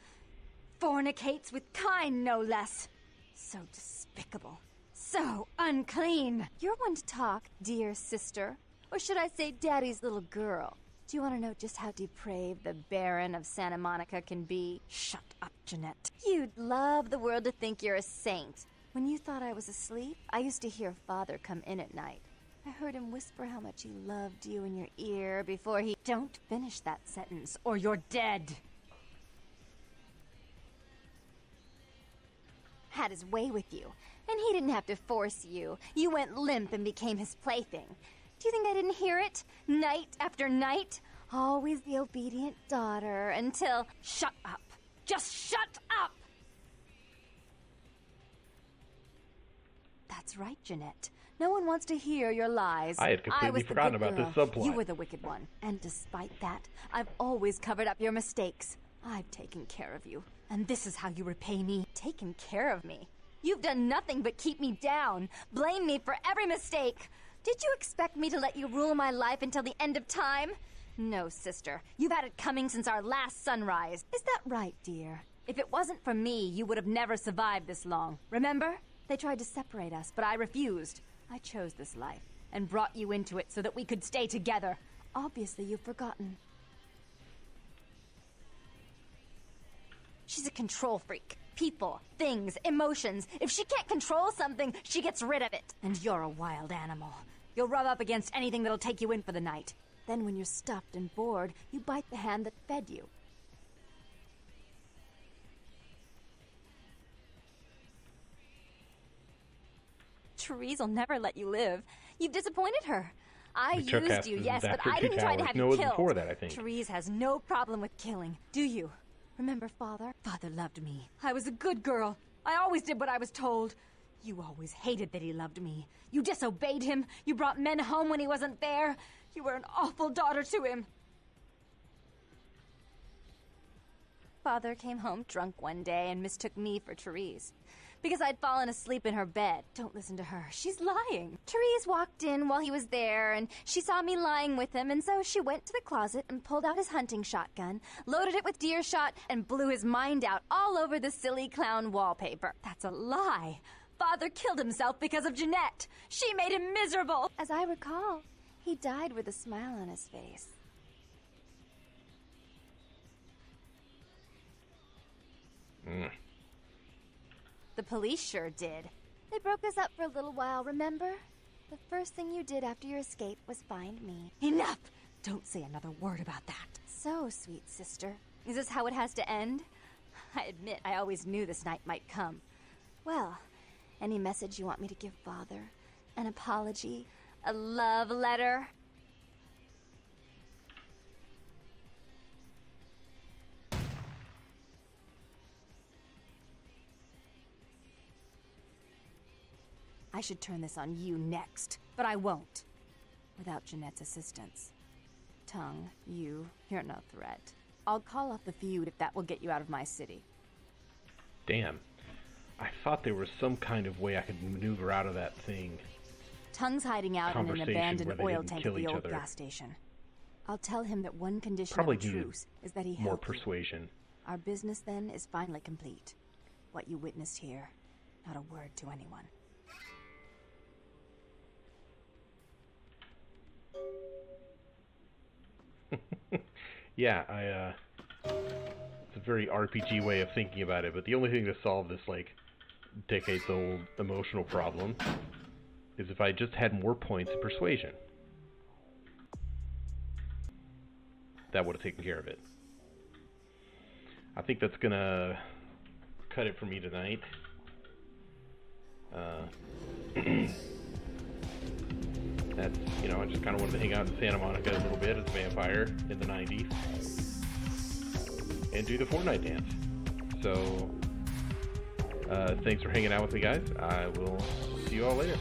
fornicates with kind, no less? So despicable. So unclean. You're one to talk, dear sister. Or should I say daddy's little girl? Do you want to know just how depraved the Baron of Santa Monica can be? Shut up, Jeanette. You'd love the world to think you're a saint. When you thought I was asleep, I used to hear Father come in at night. I heard him whisper how much he loved you in your ear before he... Don't finish that sentence, or you're dead. Had his way with you, and he didn't have to force you. You went limp and became his plaything. Do you think I didn't hear it? Night after night? Always the obedient daughter until... Shut up. Just shut up! That's right, Jeanette. No one wants to hear your lies. I had completely was the forgotten good about this girl. subplot. You were the wicked one. And despite that, I've always covered up your mistakes. I've taken care of you. And this is how you repay me. Taken care of me. You've done nothing but keep me down. Blame me for every mistake. Did you expect me to let you rule my life until the end of time? No, sister. You've had it coming since our last sunrise. Is that right, dear? If it wasn't for me, you would have never survived this long. Remember? They tried to separate us, but I refused. I chose this life and brought you into it so that we could stay together. Obviously, you've forgotten. She's a control freak. People, things, emotions. If she can't control something, she gets rid of it. And you're a wild animal. You'll rub up against anything that'll take you in for the night. Then when you're stuffed and bored, you bite the hand that fed you. Therese will never let you live. You've disappointed her. I used you, yes, but I didn't try to have you killed. Before that, I think. Therese has no problem with killing, do you? Remember Father? Father loved me. I was a good girl. I always did what I was told. You always hated that he loved me. You disobeyed him. You brought men home when he wasn't there. You were an awful daughter to him. Father came home drunk one day and mistook me for Therese. Because I'd fallen asleep in her bed. Don't listen to her. She's lying. Therese walked in while he was there, and she saw me lying with him, and so she went to the closet and pulled out his hunting shotgun, loaded it with deer shot, and blew his mind out all over the silly clown wallpaper. That's a lie. Father killed himself because of Jeanette. She made him miserable. As I recall, he died with a smile on his face. The police sure did. They broke us up for a little while, remember? The first thing you did after your escape was find me. Enough! Don't say another word about that. So, sweet sister, is this how it has to end? I admit I always knew this night might come. Well, any message you want me to give Father? An apology? A love letter? I should turn this on you next, but I won't. Without Jeanette's assistance. Tongue, you're no threat. I'll call off the feud if that will get you out of my city. Damn. I thought there was some kind of way I could maneuver out of that thing. Tongue's hiding out in an abandoned oil tank at the old other. gas station. I'll tell him that one condition Probably of a truce is that he more helps you. persuasion. Our business then is finally complete. What you witnessed here, not a word to anyone. Yeah, it's a very RPG way of thinking about it, but the only thing to solve this, like, decades-old emotional problem is if I just had more points of persuasion. That would have taken care of it. I think that's gonna cut it for me tonight. That's, you know, I just kind of wanted to hang out in Santa Monica a little bit as a vampire in the 90s and do the Fortnite dance. So, thanks for hanging out with me, guys. I will see you all later.